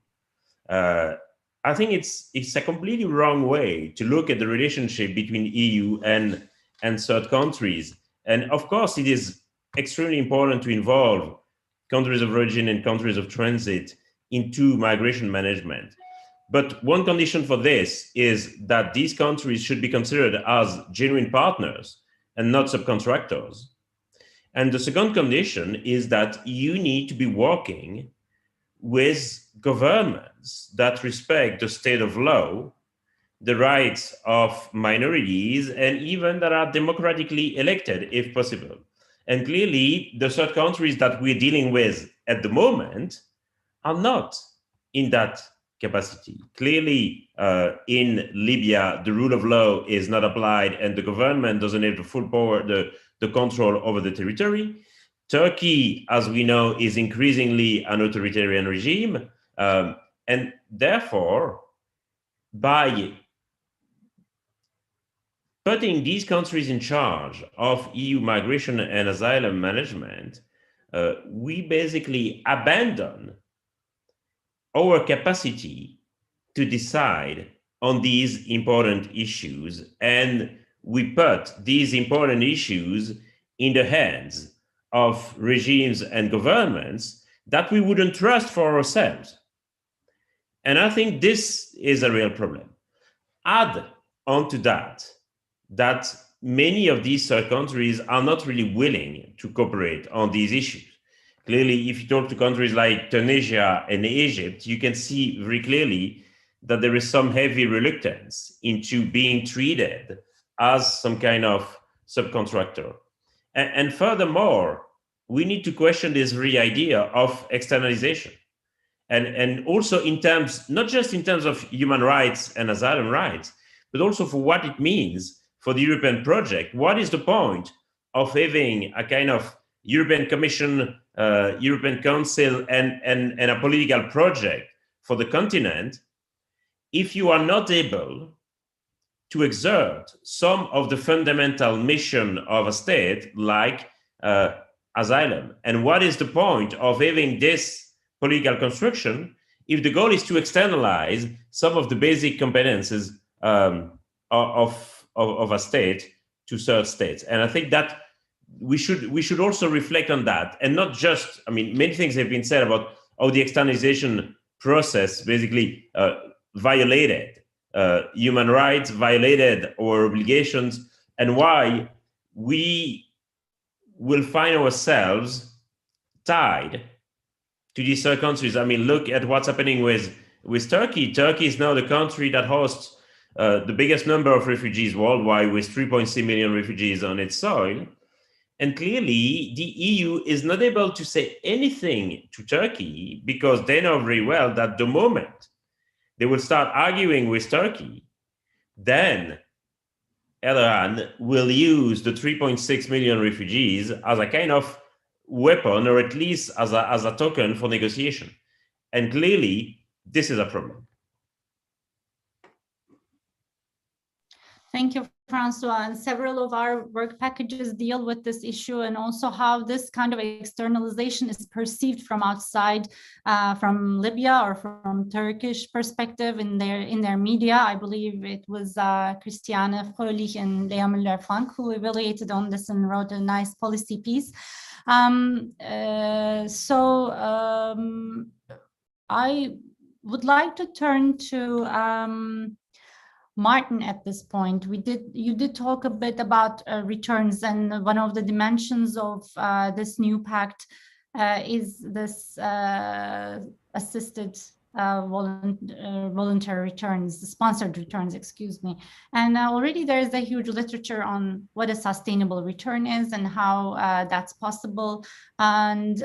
I think it's a completely wrong way to look at the relationship between EU and third countries. And of course, it is extremely important to involve countries of origin and countries of transit into migration management. But one condition for this is that these countries should be considered as genuine partners and not subcontractors. And the second condition is that you need to be working with governments that respect the state of law, the rights of minorities, and even that are democratically elected, if possible. And clearly, the third countries that we're dealing with at the moment are not in that capacity. Clearly, in Libya, the rule of law is not applied and the government doesn't have the full power, the control over the territory. Turkey, as we know, is increasingly an authoritarian regime. And therefore, by putting these countries in charge of EU migration and asylum management, we basically abandon our capacity to decide on these important issues, and we put these important issues in the hands of regimes and governments that we wouldn't trust for ourselves. And I think this is a real problem. Add onto that many of these third countries are not really willing to cooperate on these issues. Clearly, if you talk to countries like Tunisia and Egypt, you can see very clearly that there is some heavy reluctance into being treated as some kind of subcontractor. And furthermore, we need to question this very idea of externalization. And also in terms, not just in terms of human rights and asylum rights, but also for what it means for the European project. What is the point of having a kind of European Commission, European Council, and a political project for the continent if you are not able to exert some of the fundamental mission of a state like asylum? And what is the point of having this political construction if the goal is to externalize some of the basic competences of a state to third states? And I think that we should also reflect on that, and not just, I mean, many things have been said about how the externalization process basically violated human rights, violated our obligations, and why we will find ourselves tied to these third countries. I mean, look at what's happening with Turkey. Turkey is now the country that hosts the biggest number of refugees worldwide, with 3.6 million refugees on its soil. And clearly, the EU is not able to say anything to Turkey because they know very well that the moment they will start arguing with Turkey, then Erdogan will use the 3.6 million refugees as a kind of weapon, or at least as a token for negotiation. And clearly, this is a problem. Thank you, Francois. And several of our work packages deal with this issue, and also how this kind of externalization is perceived from outside, from Libya or from Turkish perspective in their media. I believe it was Christiane Fröhlich and Lea Müller-Frank who evaluated on this and wrote a nice policy piece. I would like to turn to Martin at this point. You did talk a bit about returns, and one of the dimensions of this new pact is this assisted voluntary returns, sponsored returns, excuse me. And already there is a huge literature on what a sustainable return is and how that's possible. And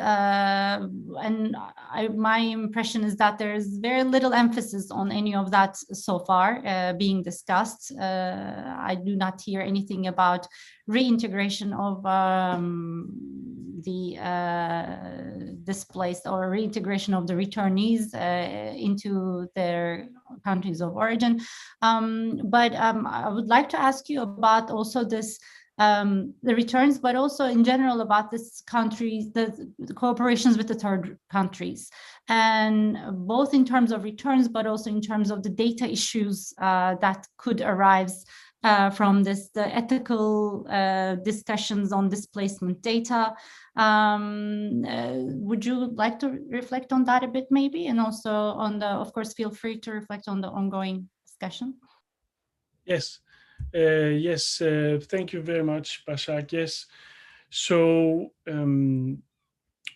my impression is that there is very little emphasis on any of that so far being discussed. I do not hear anything about reintegration of the displaced, or reintegration of the returnees into their countries of origin. But I would like to ask you about also this, the returns, but also in general about this country, the cooperations with the third countries, and both in terms of returns, but also in terms of the data issues that could arise from this, the ethical discussions on displacement data. Would you like to reflect on that a bit, maybe? And also on the, of course, feel free to reflect on the ongoing discussion. Yes. Yes, thank you very much, Başak. Yes. So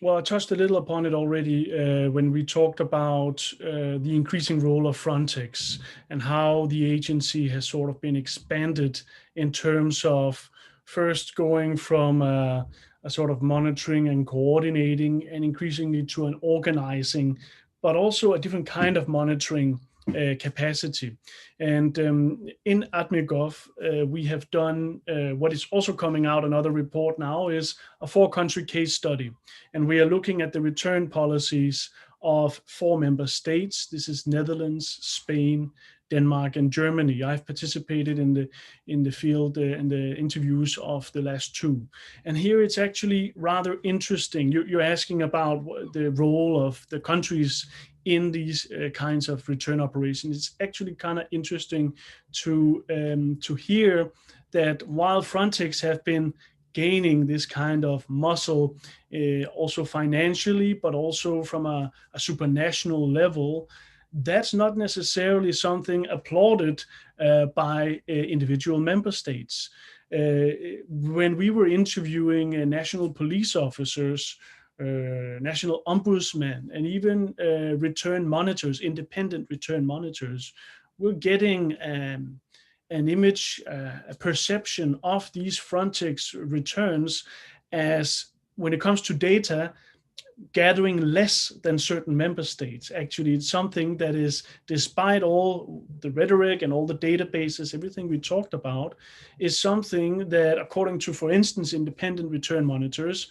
Well, I touched a little upon it already when we talked about the increasing role of Frontex and how the agency has sort of been expanded in terms of first going from a sort of monitoring and coordinating and increasingly to an organizing, but also a different kind of monitoring capacity. And in ADMIGOV, we have done what is also coming out, another report now, is a 4-country case study. And we are looking at the return policies of 4 member states. This is Netherlands, Spain, Denmark, and Germany. I've participated in the field in the interviews of the last 2. And here it's actually rather interesting. You're asking about the role of the countries in these kinds of return operations. It's actually kind of interesting to hear that while Frontex have been gaining this kind of muscle, also financially, but also from a supranational level, that's not necessarily something applauded by individual member states. When we were interviewing national police officers, national ombudsmen, and even return monitors, independent return monitors, we're getting an image, a perception of these Frontex returns as, when it comes to data, gathering less than certain member states. Actually, it's something that is, despite all the rhetoric and all the databases, everything we talked about, is something that, according to, for instance, independent return monitors,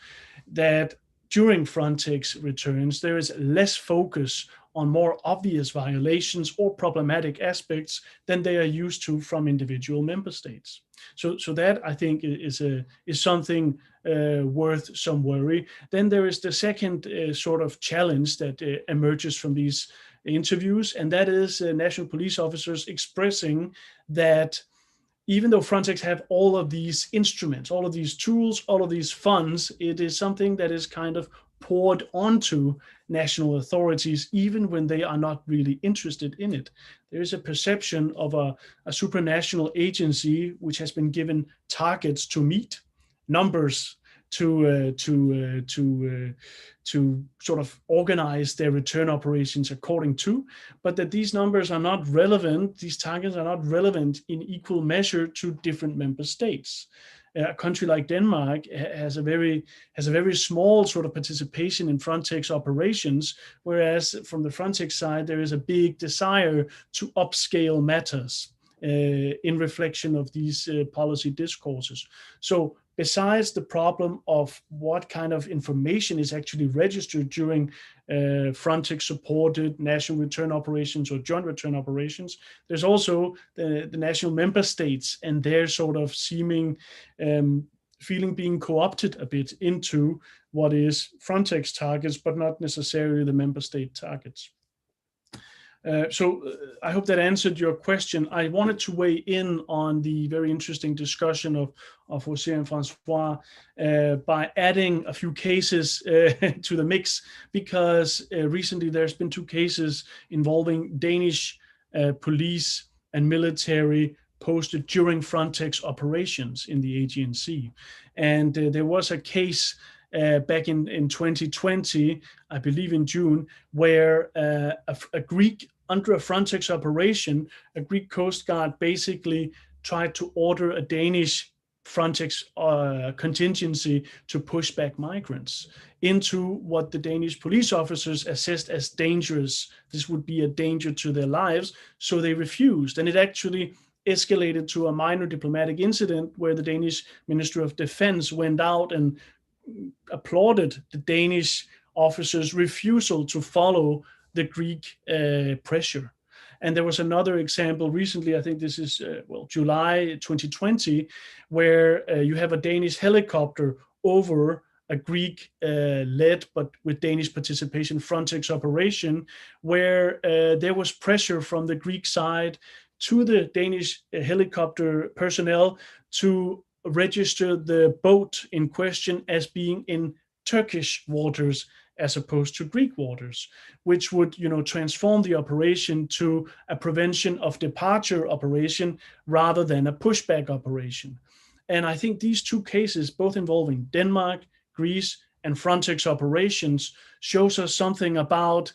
that during Frontex returns, there is less focus on more obvious violations or problematic aspects than they are used to from individual member states. So that, I think, is something worth some worry. Then there is the second sort of challenge that emerges from these interviews, and that is national police officers expressing that even though Frontex have all of these instruments, all of these tools, all of these funds, it is something that is kind of poured onto national authorities, even when they are not really interested in it. There is a perception of a supranational agency which has been given targets to meet, numbers to sort of organize their return operations according to, but that these numbers are not relevant, these targets are not relevant in equal measure to different member states. A country like Denmark has a very small sort of participation in Frontex operations, whereas from the Frontex side, there is a big desire to upscale matters in reflection of these policy discourses. So besides the problem of what kind of information is actually registered during Frontex supported national return operations or joint return operations, there's also the national member states and their sort of seeming feeling being co-opted a bit into what is Frontex targets, but not necessarily the member state targets. So I hope that answered your question. I wanted to weigh in on the very interesting discussion of José and Francois by adding a few cases to the mix, because recently there's been 2 cases involving Danish police and military posted during Frontex operations in the Aegean Sea. And there was a case back in 2020, I believe in June, where a Greek, under a Frontex operation, a Greek Coast Guard basically tried to order a Danish Frontex contingency to push back migrants into what the Danish police officers assessed as dangerous. This would be a danger to their lives, so they refused. And it actually escalated to a minor diplomatic incident where the Danish Ministry of Defense went out and applauded the Danish officers' refusal to follow the Greek pressure. And there was another example recently, I think this is, July 2020, where you have a Danish helicopter over a Greek led, but with Danish participation, Frontex operation, where there was pressure from the Greek side to the Danish helicopter personnel to register the boat in question as being in Turkish waters as opposed to Greek waters, which would, transform the operation to a prevention of departure operation rather than a pushback operation. And I think these 2 cases, both involving Denmark, Greece, and Frontex operations shows us something about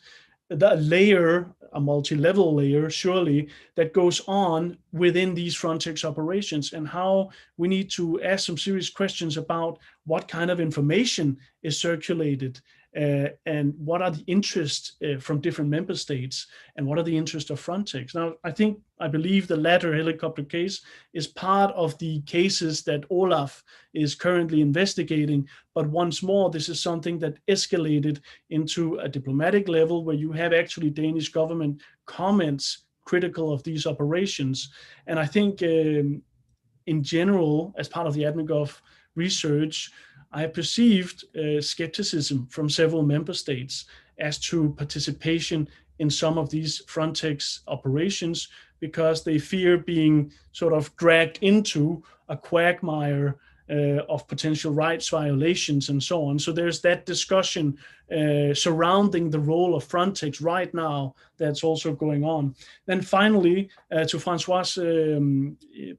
the layer, a multi-level layer, surely, that goes on within these Frontex operations, and how we need to ask some serious questions about what kind of information is circulated, and what are the interests from different member states, and what are the interests of Frontex. Now, I believe the latter helicopter case is part of the cases that Olaf is currently investigating. But once more, this is something that escalated into a diplomatic level, where you have actually Danish government comments critical of these operations. And I think in general, as part of the ADMIGOV research, I have perceived skepticism from several member states as to participation in some of these Frontex operations, because they fear being sort of dragged into a quagmire of potential rights violations and so on. So there's that discussion surrounding the role of Frontex right now that's also going on. Then finally, to Francois'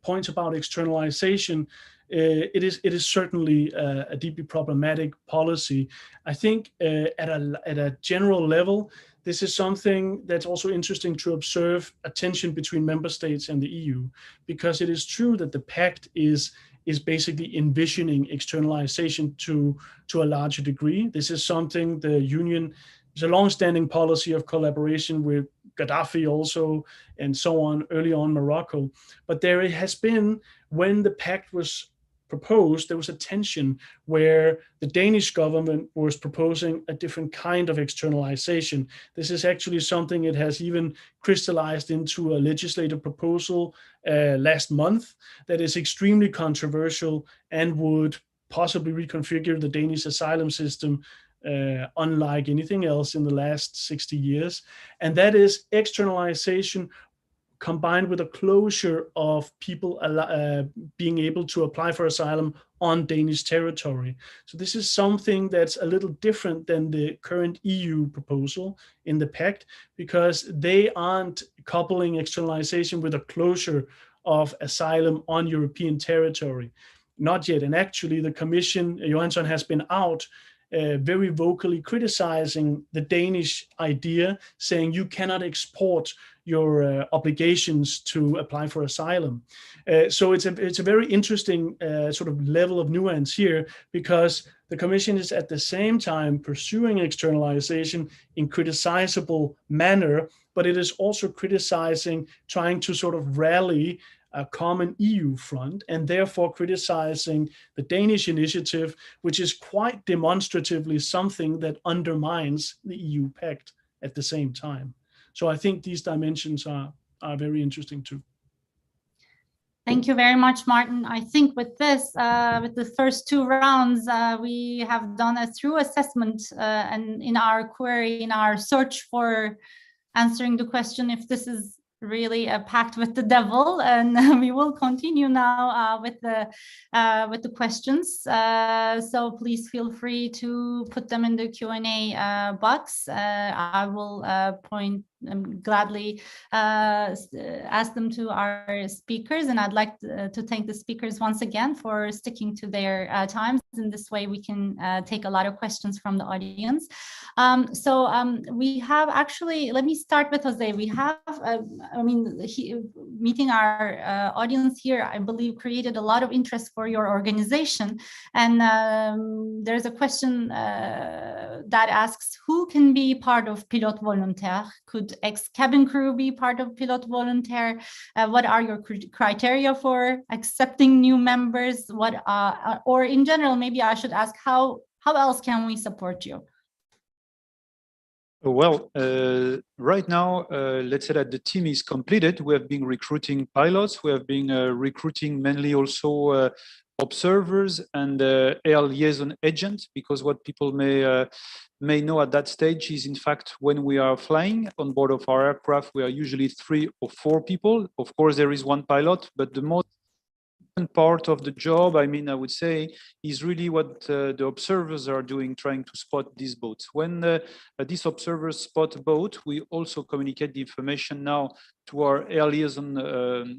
points about externalization, it is certainly a deeply problematic policy. I think at a general level, this is something that's also interesting to observe a tension between member states and the EU, because it is true that the Pact is basically envisioning externalization to a larger degree. This is something the Union, there's a long-standing policy of collaboration with Gaddafi also, and so on, early on Morocco. But there has been, when the Pact was proposed, there was a tension where the Danish government was proposing a different kind of externalization. This is actually something it has even crystallized into a legislative proposal last month that is extremely controversial and would possibly reconfigure the Danish asylum system unlike anything else in the last 60 years. And that is externalization combined with a closure of people being able to apply for asylum on Danish territory. So this is something that's a little different than the current EU proposal in the Pact, because they aren't coupling externalization with a closure of asylum on European territory. Not yet. And actually the Commission, Johansson, has been out very vocally criticizing the Danish idea, saying you cannot export your obligations to apply for asylum. So it's a very interesting sort of level of nuance here, because the Commission is at the same time pursuing externalization in criticizable manner, but it is also criticizing, trying to sort of rally a common EU front, and therefore criticizing the Danish initiative, which is quite demonstratively something that undermines the EU Pact at the same time. So I think these dimensions are very interesting too. Thank you very much, Martin. I think with this, with the first two rounds, we have done a thorough assessment and in our query, in our search for answering the question if this is really a pact with the devil, and we will continue now with the questions. So please feel free to put them in the Q&A box. I will gladly ask them to our speakers, and I'd like to thank the speakers once again for sticking to their times. In this way, we can take a lot of questions from the audience. We have actually, let me start with Jose. We have, meeting our audience here, I believe, created a lot of interest for your organization. And there's a question that asks, who can be part of Pilotes Volontaires? Could ex-cabin crew be part of Pilotes Volontaires? What are your criteria for accepting new members? Or in general, maybe I should ask, how else can we support you? Well, right now, let's say that the team is completed. We have been recruiting pilots. We have been recruiting mainly also observers and air liaison agents, because what people may know at that stage is, in fact, when we are flying on board of our aircraft, we are usually 3 or 4 people. Of course, there is one pilot, but the most part of the job, I would say, is really what the observers are doing, trying to spot these boats. When these observers spot a boat, we also communicate the information now to our air liaison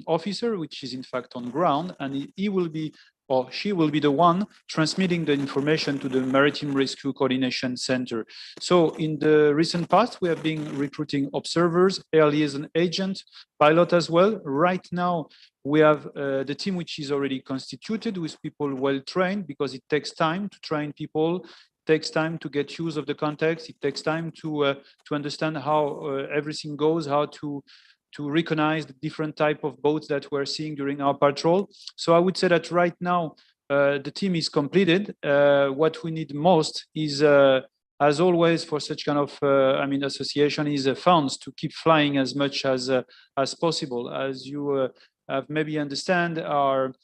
officer, which is in fact on ground, and he will be or she will be the one transmitting the information to the Maritime Rescue Coordination Center. So in the recent past, we have been recruiting observers, air liaison agents, pilot as well. Right now, we have the team which is already constituted with people well trained, because it takes time to train people, it takes time to get use of the context, it takes time to understand how everything goes, how to recognize the different type of boats that we're seeing during our patrol. So I would say that right now, the team is completed. What we need most is, as always, for such kind of, association, is funds to keep flying as much as possible. As you have maybe understand, our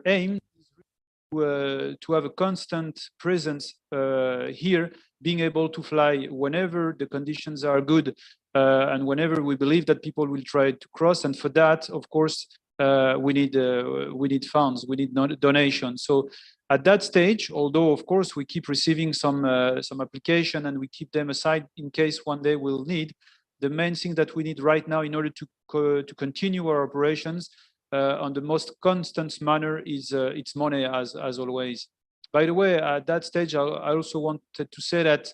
aim is to have a constant presence here, being able to fly whenever the conditions are good, and whenever we believe that people will try to cross. And for that, of course, we need funds, we need donations. So at that stage, although of course we keep receiving some application and we keep them aside in case one day we'll need, the main thing that we need right now in order to continue our operations on the most constant manner is it's money, as always. By the way, at that stage, I also wanted to say that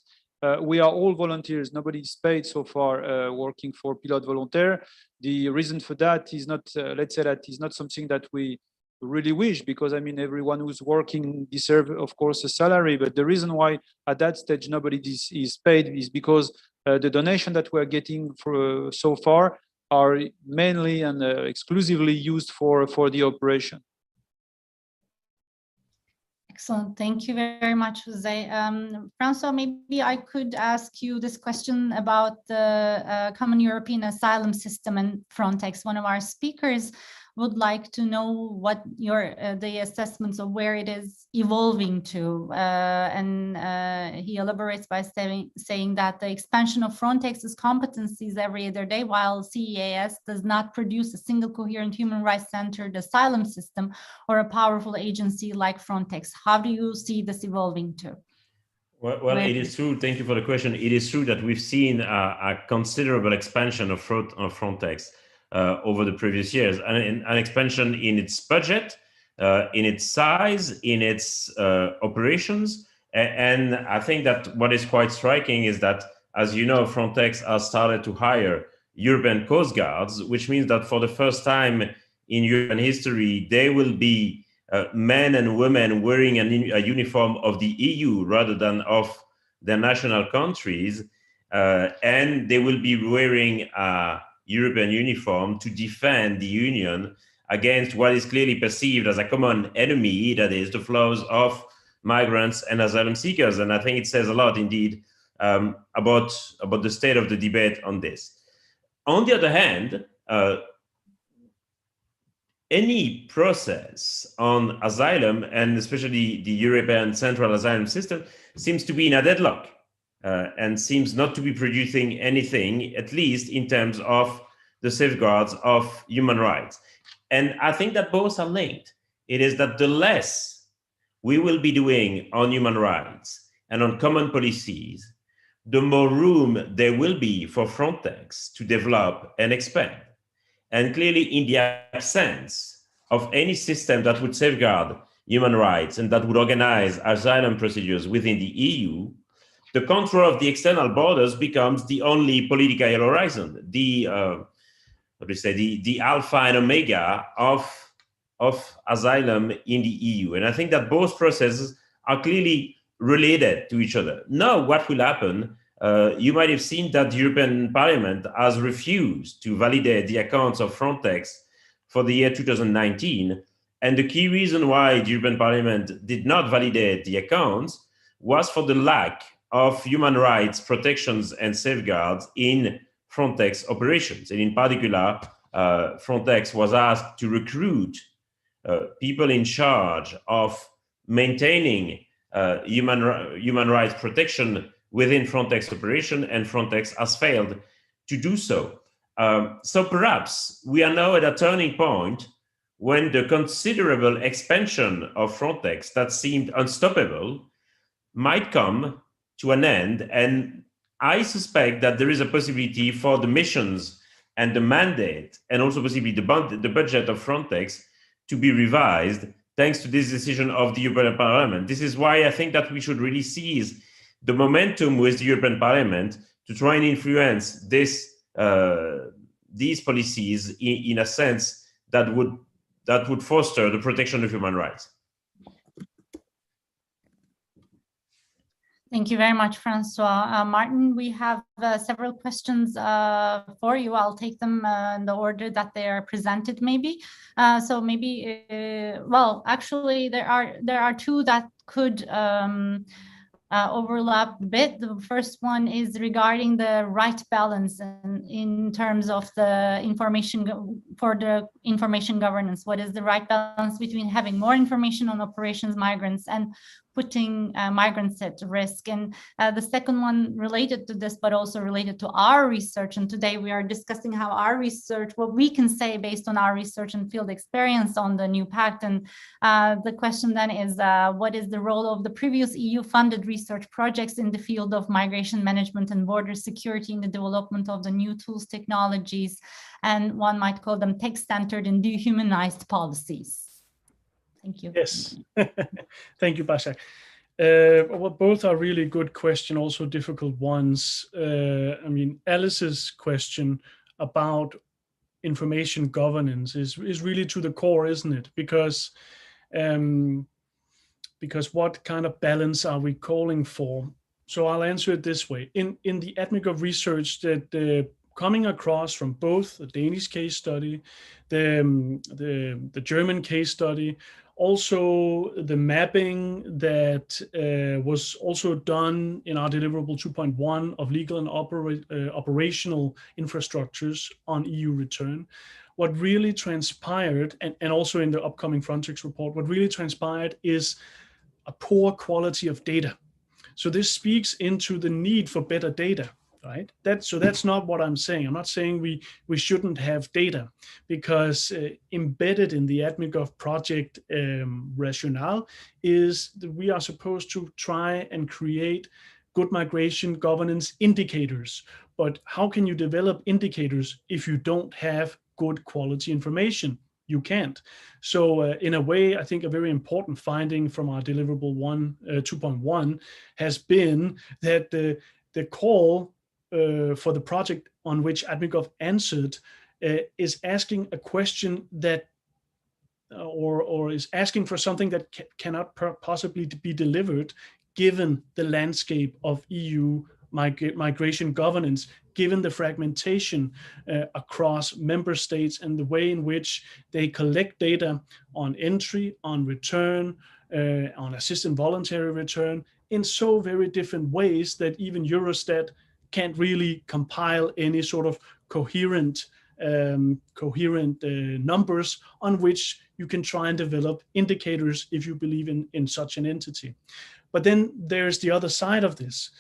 we are all volunteers. Nobody is paid so far working for Pilotes Volontaires. The reason for that is not, let's say that is not something that we really wish, because I mean, everyone who's working deserves, of course, a salary. But the reason why at that stage nobody is paid is because the donation that we're getting for so far are mainly and exclusively used for the operation. Excellent. Thank you very much, Jose. Francois, maybe I could ask you this question about the Common European Asylum System and Frontex. One of our speakers would like to know what the assessments of where it is evolving to. He elaborates by saying that the expansion of Frontex's competencies every other day, while CEAS does not produce a single coherent human rights-centered asylum system or a powerful agency like Frontex. How do you see this evolving to? Well, it is true. Thank you for the question. It is true that we've seen a considerable expansion of Frontex over the previous years, and an expansion in its budget, in its size, in its operations. And I think that what is quite striking is that, as you know, Frontex has started to hire European Coast Guards, which means that for the first time in European history, they will be men and women wearing a uniform of the EU rather than of their national countries. And they will be wearing a European uniform to defend the Union against what is clearly perceived as a common enemy, that is the flows of migrants and asylum seekers. And I think it says a lot indeed about the state of the debate on this. On the other hand, any process on asylum, and especially the European Central Asylum System, seems to be in a deadlock and seems not to be producing anything, at least in terms of the safeguards of human rights. And I think that both are linked. It is that the less we will be doing on human rights and on common policies, the more room there will be for Frontex to develop and expand. And clearly, in the absence of any system that would safeguard human rights and that would organize asylum procedures within the EU, the control of the external borders becomes the only political horizon, the alpha and omega of asylum in the EU. And I think that both processes are clearly related to each other. Now, what will happen? You might have seen that the European Parliament has refused to validate the accounts of Frontex for the year 2019. And the key reason why the European Parliament did not validate the accounts was for the lack of human rights protections and safeguards in Frontex operations. And in particular, Frontex was asked to recruit people in charge of maintaining human rights protection within Frontex operation, and Frontex has failed to do so. So perhaps we are now at a turning point when the considerable expansion of Frontex that seemed unstoppable might come to an end. And I suspect that there is a possibility for the missions and the mandate, and also possibly the budget of Frontex, to be revised, thanks to this decision of the European Parliament. This is why I think that we should really seize the momentum with the European Parliament to try and influence this, these policies in a sense that would foster the protection of human rights. Thank you very much, Francois. Martin, we have several questions for you. I'll take them in the order that they are presented, maybe. So maybe, well, actually, there are two that could overlap a bit. The first one is regarding the right balance in terms of the information for the information governance. What is the right balance between having more information on operations migrants and putting migrants at risk? And the second one related to this, but also related to our research. And today we are discussing how our research, what we can say based on our research and field experience on the new pact. And the question then is, what is the role of the previous EU-funded research projects in the field of migration management and border security in the development of the new tools, technologies, and one might call them tech-centered and dehumanized policies? Thank you. Yes, thank you, Basak. Well, both are really good questions, also difficult ones. I mean, Alice's question about information governance is really to the core, isn't it? Because what kind of balance are we calling for? So I'll answer it this way. In the ADMIGOV research that coming across from both the Danish case study, the German case study, also the mapping that was also done in our deliverable 2.1 of legal and operational infrastructures on EU return. What really transpired, and also in the upcoming Frontex report, what really transpired is a poor quality of data. So this speaks into the need for better data. Right. So that's not what I'm saying. I'm not saying we shouldn't have data, because embedded in the ADMIGOV project rationale is that we are supposed to try and create good migration governance indicators. But how can you develop indicators if you don't have good quality information? You can't. So in a way, I think a very important finding from our deliverable 2.1 has been that the call for the project on which ADMIGOV answered is asking a question that, or is asking for something that cannot possibly be delivered given the landscape of EU migration governance, given the fragmentation across member states and the way in which they collect data on entry, on return, on assisted voluntary return in so very different ways that even Eurostat can't really compile any sort of coherent numbers on which you can try and develop indicators if you believe in such an entity. But then there's the other side of this,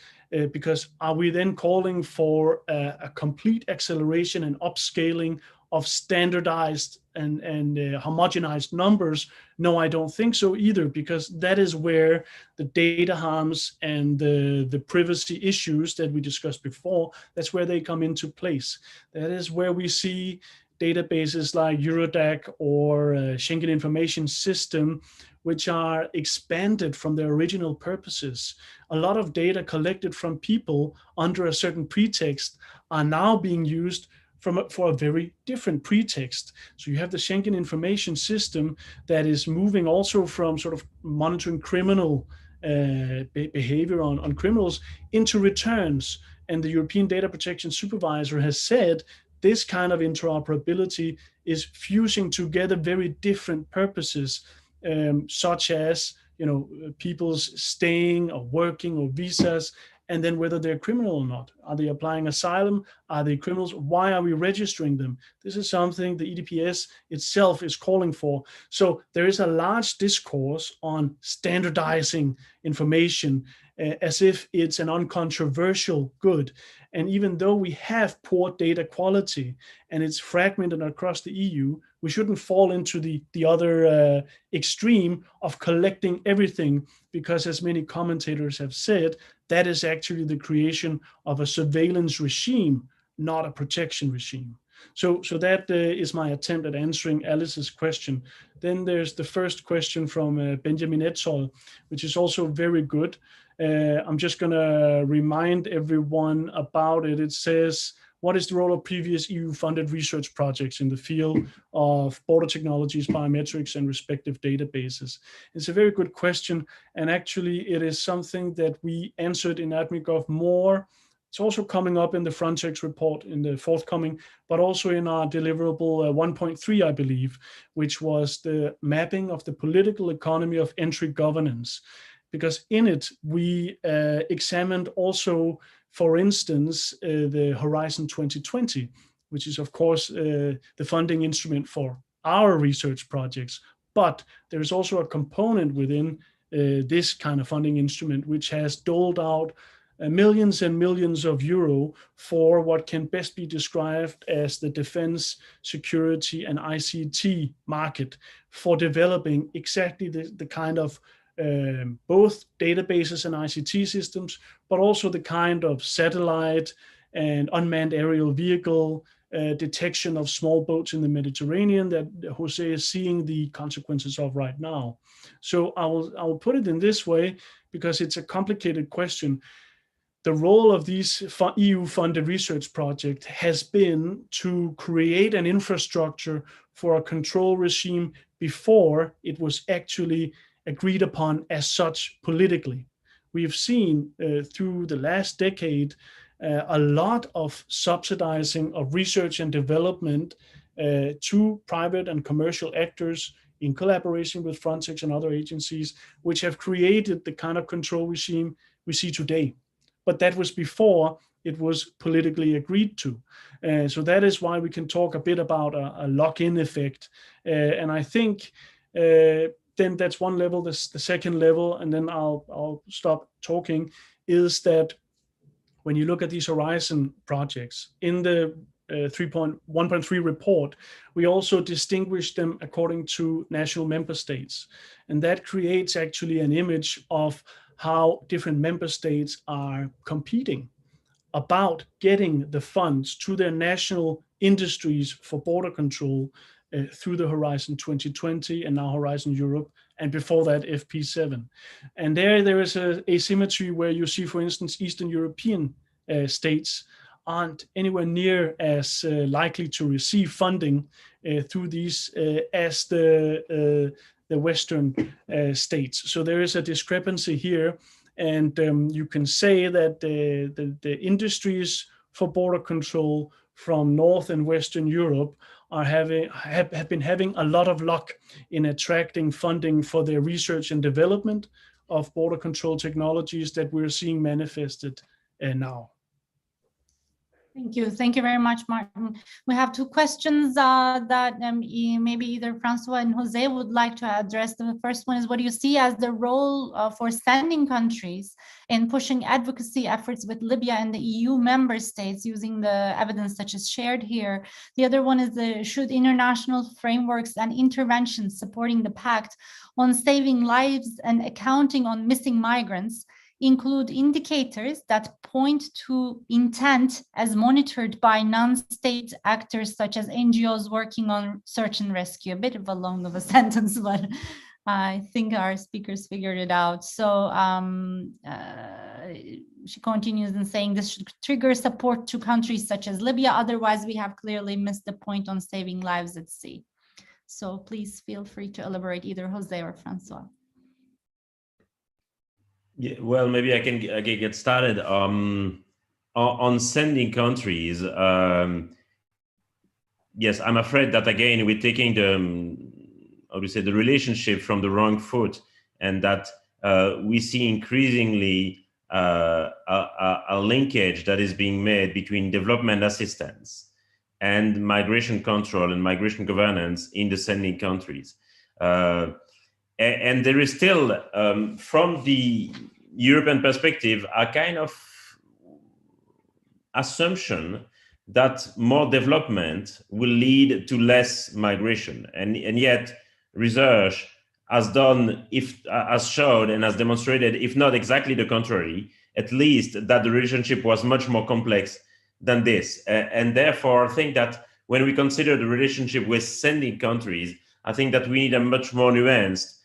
because are we then calling for a complete acceleration and upscaling of standardized and homogenized numbers? No, I don't think so either, because that is where the data harms and the privacy issues that we discussed before, that's where they come into place. That is where we see databases like Eurodac or Schengen Information System, which are expanded from their original purposes. A lot of data collected from people under a certain pretext are now being used for a very different pretext. So you have the Schengen Information System that is moving also from sort of monitoring criminal behavior on criminals into returns. And the European Data Protection Supervisor has said this kind of interoperability is fusing together very different purposes, such as people's staying or working or visas, and then whether they're criminal or not. Are they applying asylum? Are they criminals? Why are we registering them? This is something the EDPS itself is calling for. So there is a large discourse on standardizing information as if it's an uncontroversial good. And even though we have poor data quality and it's fragmented across the EU, we shouldn't fall into the other extreme of collecting everything, because as many commentators have said, that is actually the creation of a surveillance regime, not a protection regime. So that is my attempt at answering Alice's question. Then there's the first question from Benjamin Etzol, which is also very good. I'm just going to remind everyone about it. It says, what is the role of previous EU-funded research projects in the field of border technologies, biometrics, and respective databases? It's a very good question, and actually it is something that we answered in ADMIGOV more. It's also coming up in the Frontex report in the forthcoming, but also in our deliverable 1.3, I believe, which was the mapping of the political economy of entry governance. Because in it, we examined also, for instance, the Horizon 2020, which is, of course, the funding instrument for our research projects. But there is also a component within this kind of funding instrument, which has doled out millions and millions of euro for what can best be described as the defense, security, and ICT market for developing exactly the kind of both databases and ICT systems, but also the kind of satellite and unmanned aerial vehicle detection of small boats in the Mediterranean that Jose is seeing the consequences of right now. So I will put it in this way because it's a complicated question. The role of these EU-funded research projects has been to create an infrastructure for a control regime before it was actually agreed upon as such politically. We've seen through the last decade a lot of subsidizing of research and development to private and commercial actors in collaboration with Frontex and other agencies, which have created the kind of control regime we see today. But that was before it was politically agreed to. So that is why we can talk a bit about a lock-in effect. And I think then that's one level. The second level, and then I'll stop talking, is that when you look at these Horizon projects in the 1.3 report, we also distinguish them according to national member states. And that creates actually an image of how different member states are competing about getting the funds to their national industries for border control through the Horizon 2020 and now Horizon Europe, and before that FP7. And there is a asymmetry where you see, for instance, Eastern European states aren't anywhere near as likely to receive funding through these as the Western states. So there is a discrepancy here, and you can say that the industries for border control from North and Western Europe have been having a lot of luck in attracting funding for their research and development of border control technologies that we're seeing manifested now. Thank you. Thank you very much, Martin. We have two questions that maybe either Francois and Jose would like to address. The first one is, what do you see as the role for sending countries in pushing advocacy efforts with Libya and the EU member states using the evidence such as shared here? The other one is, should international frameworks and interventions supporting the Pact on saving lives and accounting on missing migrants include indicators that point to intent as monitored by non-state actors such as NGOs working on search and rescue? A bit of a long of a sentence, but I think our speakers figured it out. So she continues in saying this should trigger support to countries such as Libya. Otherwise, we have clearly missed the point on saving lives at sea. So please feel free to elaborate, either Jose or Francois. Yeah, well, maybe I can get started on sending countries. Yes, I'm afraid that again we're taking the relationship from the wrong foot, and that we see increasingly a linkage that is being made between development assistance and migration control and migration governance in the sending countries. And there is still, from the European perspective, a kind of assumption that more development will lead to less migration. And yet research has showed and has demonstrated, if not exactly the contrary, at least that the relationship was much more complex than this. And therefore, I think that when we consider the relationship with sending countries, I think that we need a much more nuanced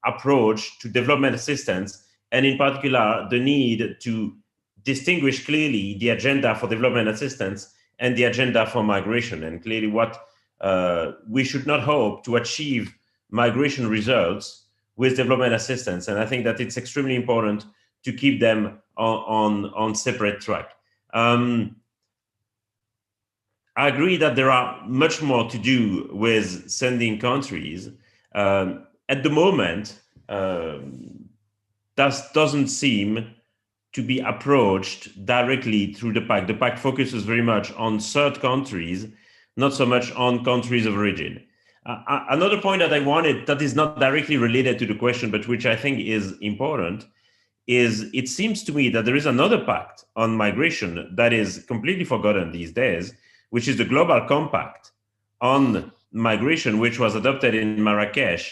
approach to development assistance, and in particular, the need to distinguish clearly the agenda for development assistance and the agenda for migration. And clearly what we should not hope to achieve migration results with development assistance. And I think that it's extremely important to keep them on separate track. I agree that there are much more to do with sending countries. At the moment, that doesn't seem to be approached directly through the Pact. The Pact focuses very much on third countries, not so much on countries of origin. Another point that I wanted, that is not directly related to the question, but which I think is important, is it seems to me that there is another pact on migration that is completely forgotten these days, which is the Global Compact on migration, which was adopted in Marrakesh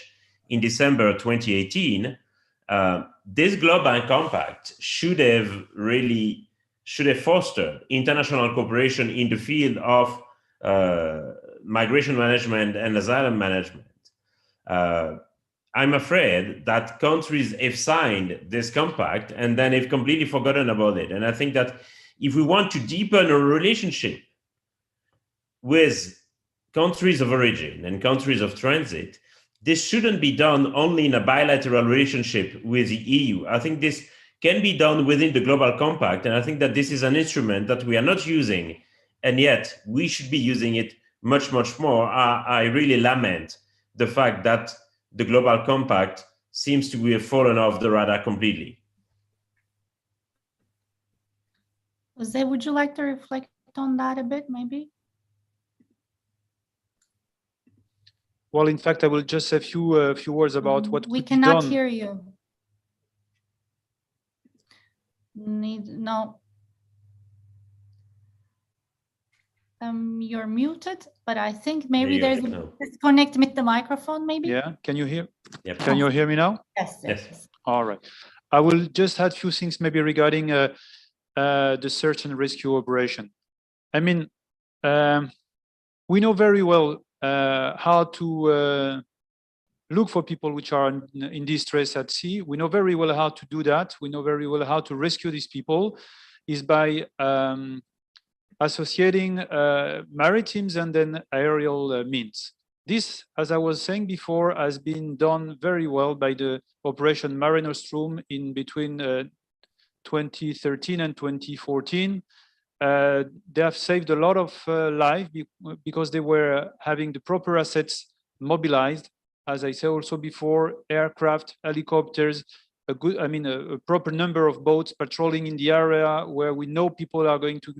in December 2018. This Global Compact should have fostered international cooperation in the field of migration management and asylum management. I'm afraid that countries have signed this compact and then have completely forgotten about it. And I think that if we want to deepen a relationship with countries of origin and countries of transit, this shouldn't be done only in a bilateral relationship with the EU. I think this can be done within the Global Compact. And I think that this is an instrument that we are not using, and yet we should be using it much, much more. I really lament the fact that the Global Compact seems to have fallen off the radar completely. Jose, would you like to reflect on that a bit, maybe? Well, in fact, I will just say a few words about what we could be done. cannot hear you. No. You're muted, but I think maybe there's a disconnect with the microphone, maybe. Yeah, can you hear? Yep. Can you hear me now? Yes. All right. I will just add a few things maybe regarding the search and rescue operation. I mean, we know very well how to look for people which are in distress at sea. We know very well how to do that. We know very well how to rescue these people is by associating maritime and then aerial means. This, as I was saying before, has been done very well by the Operation Mare Nostrum in between 2013 and 2014. They have saved a lot of lives because they were having the proper assets mobilized. As I said also before, aircraft, helicopters, a proper number of boats patrolling in the area where we know people are going to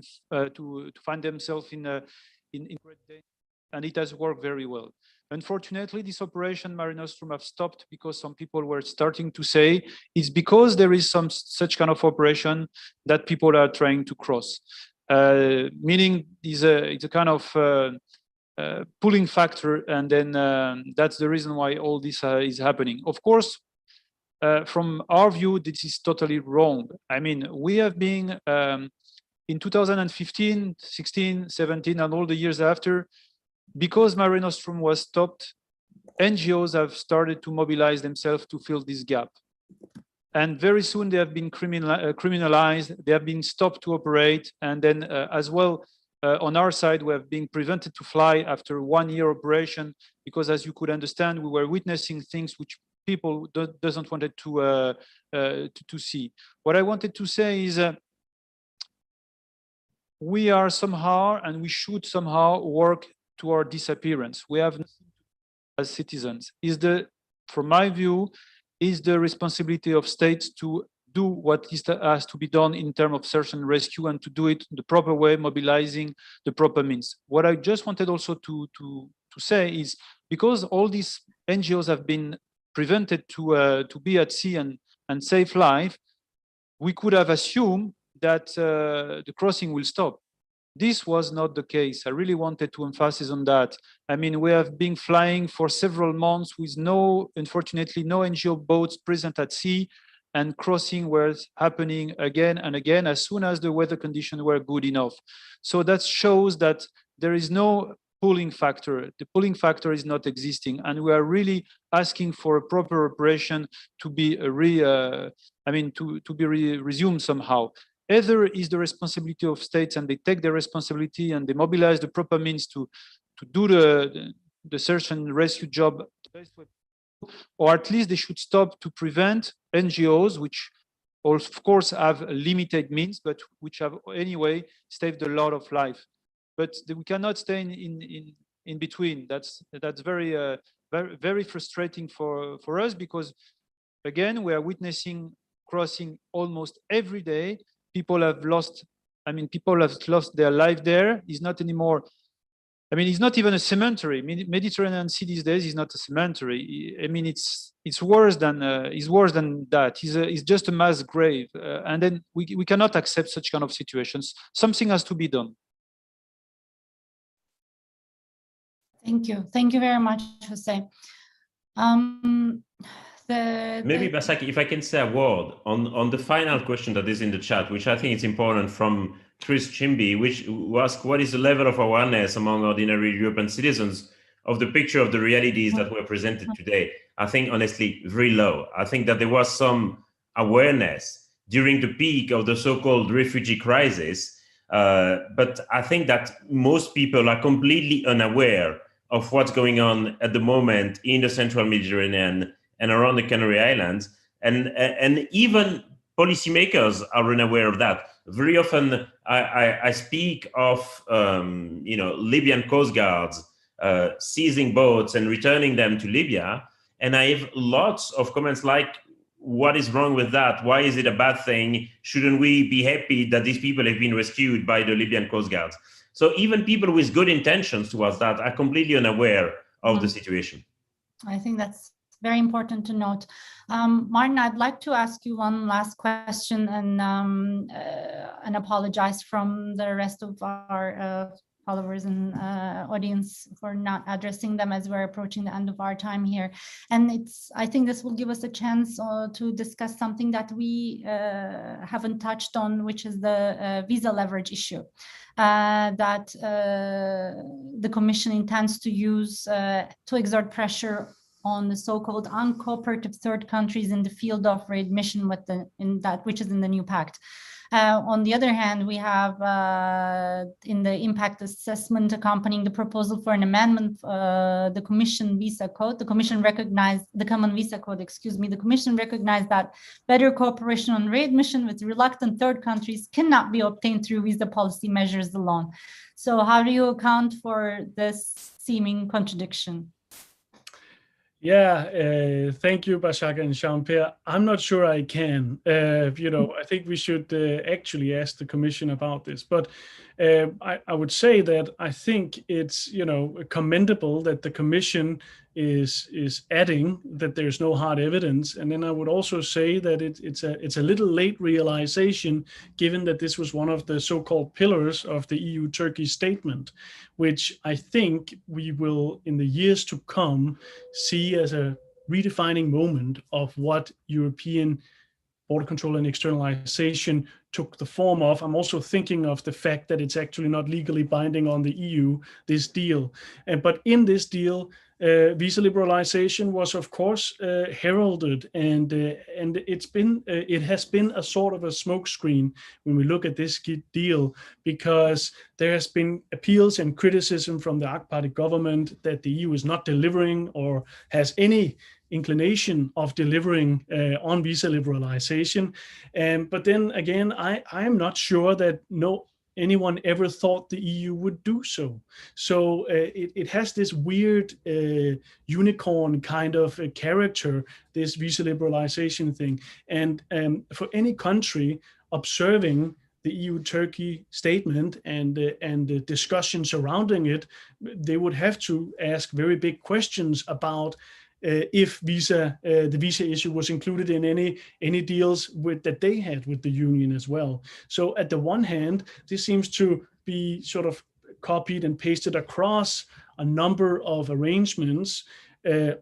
find themselves in great danger, and it has worked very well. Unfortunately, this Operation Mare Nostrum have stopped because some people were starting to say it's because there is some such kind of operation that people are trying to cross. Meaning it's a kind of pulling factor, and then that's the reason why all this is happening. Of course, from our view, this is totally wrong. I mean, we have been in 2015, 16, 17, and all the years after, because Mare Nostrum was stopped, NGOs have started to mobilize themselves to fill this gap. And very soon they have been criminalized, they have been stopped to operate, and then as well, on our side, we have been prevented to fly after 1 year operation, because as you could understand, we were witnessing things which people doesn't wanted to see. What I wanted to say is we are somehow, and we should somehow work to our disappearance. We have, as citizens, from my view, is the responsibility of states to do what has to be done in terms of search and rescue, and to do it the proper way, mobilizing the proper means. What I just wanted also to say is, because all these NGOs have been prevented to be at sea and save life, we could have assumed that the crossing will stop. This was not the case. I really wanted to emphasize on that. I mean, we have been flying for several months with unfortunately, no NGO boats present at sea, and crossing was happening again and again as soon as the weather conditions were good enough. So that shows that there is no pulling factor. The pulling factor is not existing, and we are really asking for a proper operation to be resumed somehow. Either is the responsibility of states, and they take their responsibility and they mobilize the proper means to do the search and rescue job, or at least they should stop to prevent NGOs, which of course have limited means, but which have anyway saved a lot of life. But we cannot stay in between. That's very very frustrating for us, because again we are witnessing crossing almost every day. People have lost their life there. It's not anymore. I mean, it's not even a cemetery. Mediterranean Sea these days is not a cemetery. I mean, it's worse than that. It's just a mass grave, and then we cannot accept such kind of situations. Something has to be done. Thank you very much, Jose. Maybe Basaki, if I can say a word on the final question that is in the chat, which I think is important, from Chris Chimby, which asked, what is the level of awareness among ordinary European citizens of the picture of the realities that were presented today? I think honestly, very low. I think that there was some awareness during the peak of the so-called refugee crisis, but I think that most people are completely unaware of what's going on at the moment in the central Mediterranean and around the Canary Islands, and even policymakers are unaware of that. Very often, I speak of Libyan coast guards seizing boats and returning them to Libya, and I have lots of comments like, "What is wrong with that? Why is it a bad thing? Shouldn't we be happy that these people have been rescued by the Libyan coast guards?" So even people with good intentions towards that are completely unaware of the situation. I think that's very important to note. Martin, I'd like to ask you one last question, and apologize from the rest of our followers and audience for not addressing them, as we're approaching the end of our time here. And I think this will give us a chance to discuss something that we haven't touched on, which is the visa leverage issue that the Commission intends to use to exert pressure on the so-called uncooperative third countries in the field of readmission, which is in the new Pact. On the other hand, we have in the impact assessment accompanying the proposal for an amendment, the Commission visa code, the Commission recognized the common visa code, the Commission recognized that better cooperation on readmission with reluctant third countries cannot be obtained through visa policy measures alone. So how do you account for this seeming contradiction? Yeah, thank you, Bashak and Jean-Pierre. I'm not sure I can. I think we should actually ask the Commission about this. But I would say that I think it's commendable that the Commission is adding that there's no hard evidence, and then I would also say that it's a little late realization, given that this was one of the so-called pillars of the EU-Turkey statement, which I think we will in the years to come see as a redefining moment of what European border control and externalization took the form of. I'm also thinking of the fact that it's actually not legally binding on the EU, this deal. But in this deal, visa liberalization was, of course, heralded, and it has been a sort of a smokescreen when we look at this deal, because there has been appeals and criticism from the AK Party government that the EU is not delivering or has any inclination of delivering on visa liberalization. But then again, I am not sure that anyone ever thought the EU would do so. So it has this weird unicorn kind of character, this visa liberalization thing. And for any country observing the EU-Turkey statement and the discussion surrounding it, they would have to ask very big questions about if the visa issue was included in any deals that they had with the union as well. So at the one hand, this seems to be sort of copied and pasted across a number of arrangements,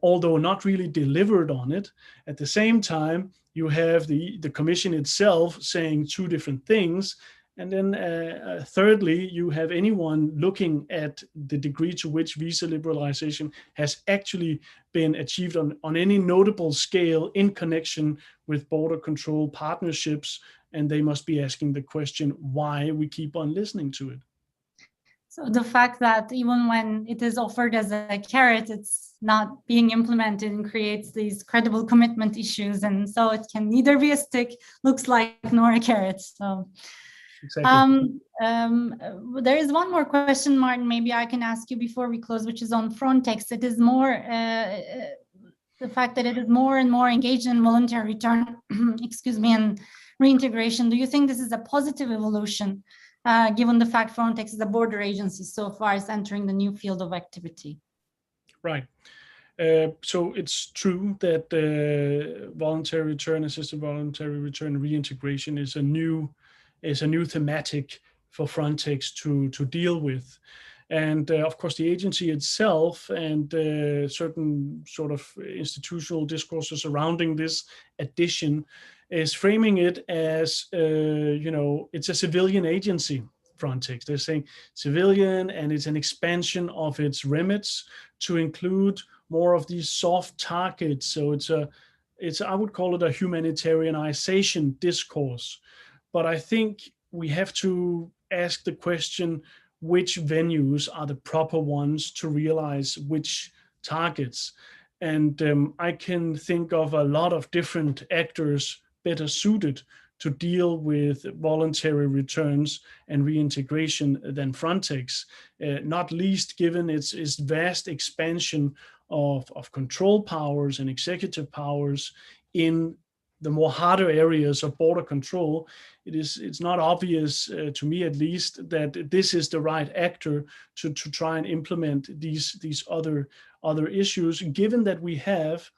although not really delivered on it. At the same time, you have the Commission itself saying two different things. And then thirdly, you have anyone looking at the degree to which visa liberalization has actually been achieved on any notable scale in connection with border control partnerships, and they must be asking the question why we keep on listening to it. So the fact that even when it is offered as a carrot, it's not being implemented and creates these credible commitment issues. And so it can neither be a stick, looks like, nor a carrot. So exactly. There is one more question, Martin, maybe I can ask you before we close, which is on Frontex. It is more the fact that it is more and more engaged in voluntary return, excuse me, and reintegration. Do you think this is a positive evolution? Given the fact Frontex is a border agency so far as entering the new field of activity? Right. So it's true that voluntary return, assisted voluntary return, reintegration is a new thematic for Frontex to deal with. And of course, the agency itself and certain sort of institutional discourses surrounding this addition is framing it as, it's a civilian agency, Frontex. They're saying civilian, and it's an expansion of its remits to include more of these soft targets. So I would call it a humanitarianization discourse. But I think we have to ask the question, which venues are the proper ones to realize which targets? And I can think of a lot of different actors better suited to deal with voluntary returns and reintegration than Frontex, not least given its vast expansion of control powers and executive powers in the more harder areas of border control. It's not obvious, to me at least, that this is the right actor to try and implement these other issues, given that we have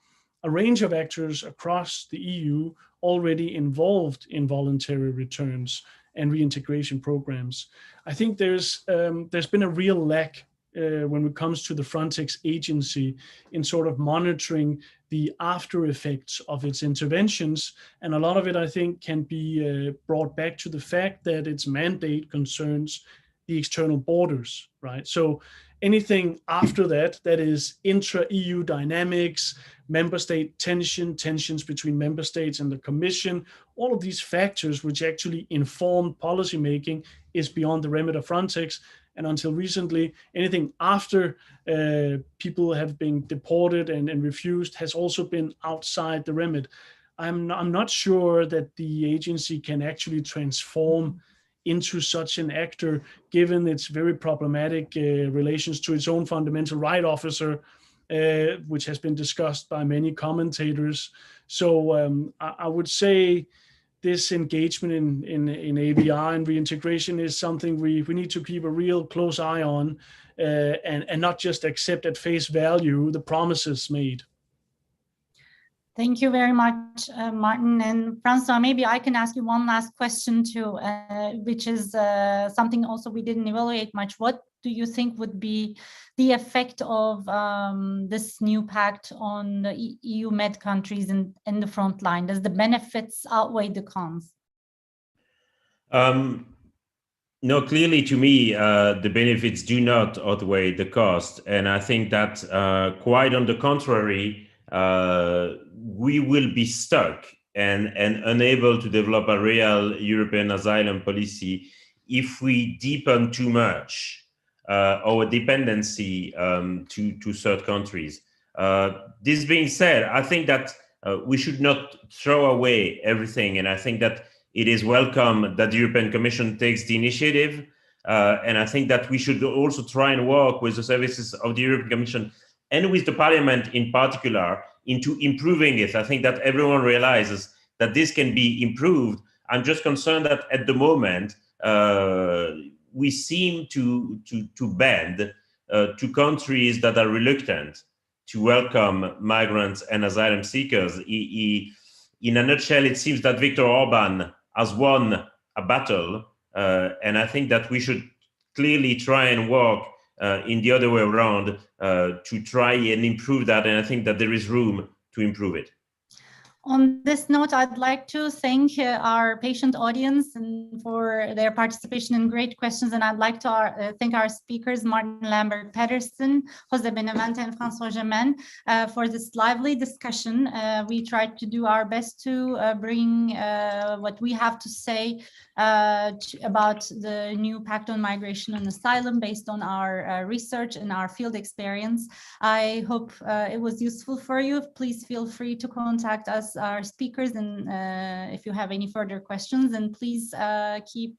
a range of actors across the EU already involved in voluntary returns and reintegration programs. I think there's been a real lack when it comes to the Frontex agency in sort of monitoring the after effects of its interventions. And a lot of it, I think, can be brought back to the fact that its mandate concerns the external borders, right? So anything after that is intra-EU dynamics, member state tensions between member states and the Commission, all of these factors which actually inform policymaking is beyond the remit of Frontex. And until recently, anything after people have been deported and refused has also been outside the remit. I'm not sure that the agency can actually transform into such an actor, given its very problematic relations to its own fundamental right officer, which has been discussed by many commentators. So I would say this engagement in AVR and reintegration is something we need to keep a real close eye on and not just accept at face value the promises made. Thank you very much, Martin. And Francois, maybe I can ask you one last question too, which is something also we didn't evaluate much. What do you think would be the effect of this new pact on the EU Med countries in the front line? Does the benefits outweigh the cons? No, clearly to me, the benefits do not outweigh the cost. And I think that quite on the contrary, we will be stuck and unable to develop a real European asylum policy if we deepen too much our dependency to third countries. This being said, I think that we should not throw away everything. And I think that it is welcome that the European Commission takes the initiative. And I think that we should also try and work with the services of the European Commission and with the Parliament in particular into improving it. I think that everyone realizes that this can be improved. I'm just concerned that at the moment, we seem to bend to countries that are reluctant to welcome migrants and asylum seekers. In a nutshell, it seems that Viktor Orban has won a battle, and I think that we should clearly try and work in the other way around to try and improve that, and I think that there is room to improve it. On this note, I'd like to thank our patient audience and for their participation in great questions. And I'd like to thank our speakers, Martin Lambert-Pedersen, Jose Benavente, and François Germain, for this lively discussion. We tried to do our best to bring what we have to say about the new Pact on Migration and Asylum based on our research and our field experience. I hope it was useful for you. Please feel free to contact us, our speakers, and if you have any further questions, and please keep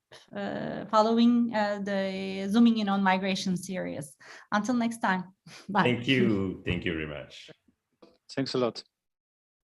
following the Zooming In on Migration series. Until next time, bye. Thank you very much. Thanks a lot.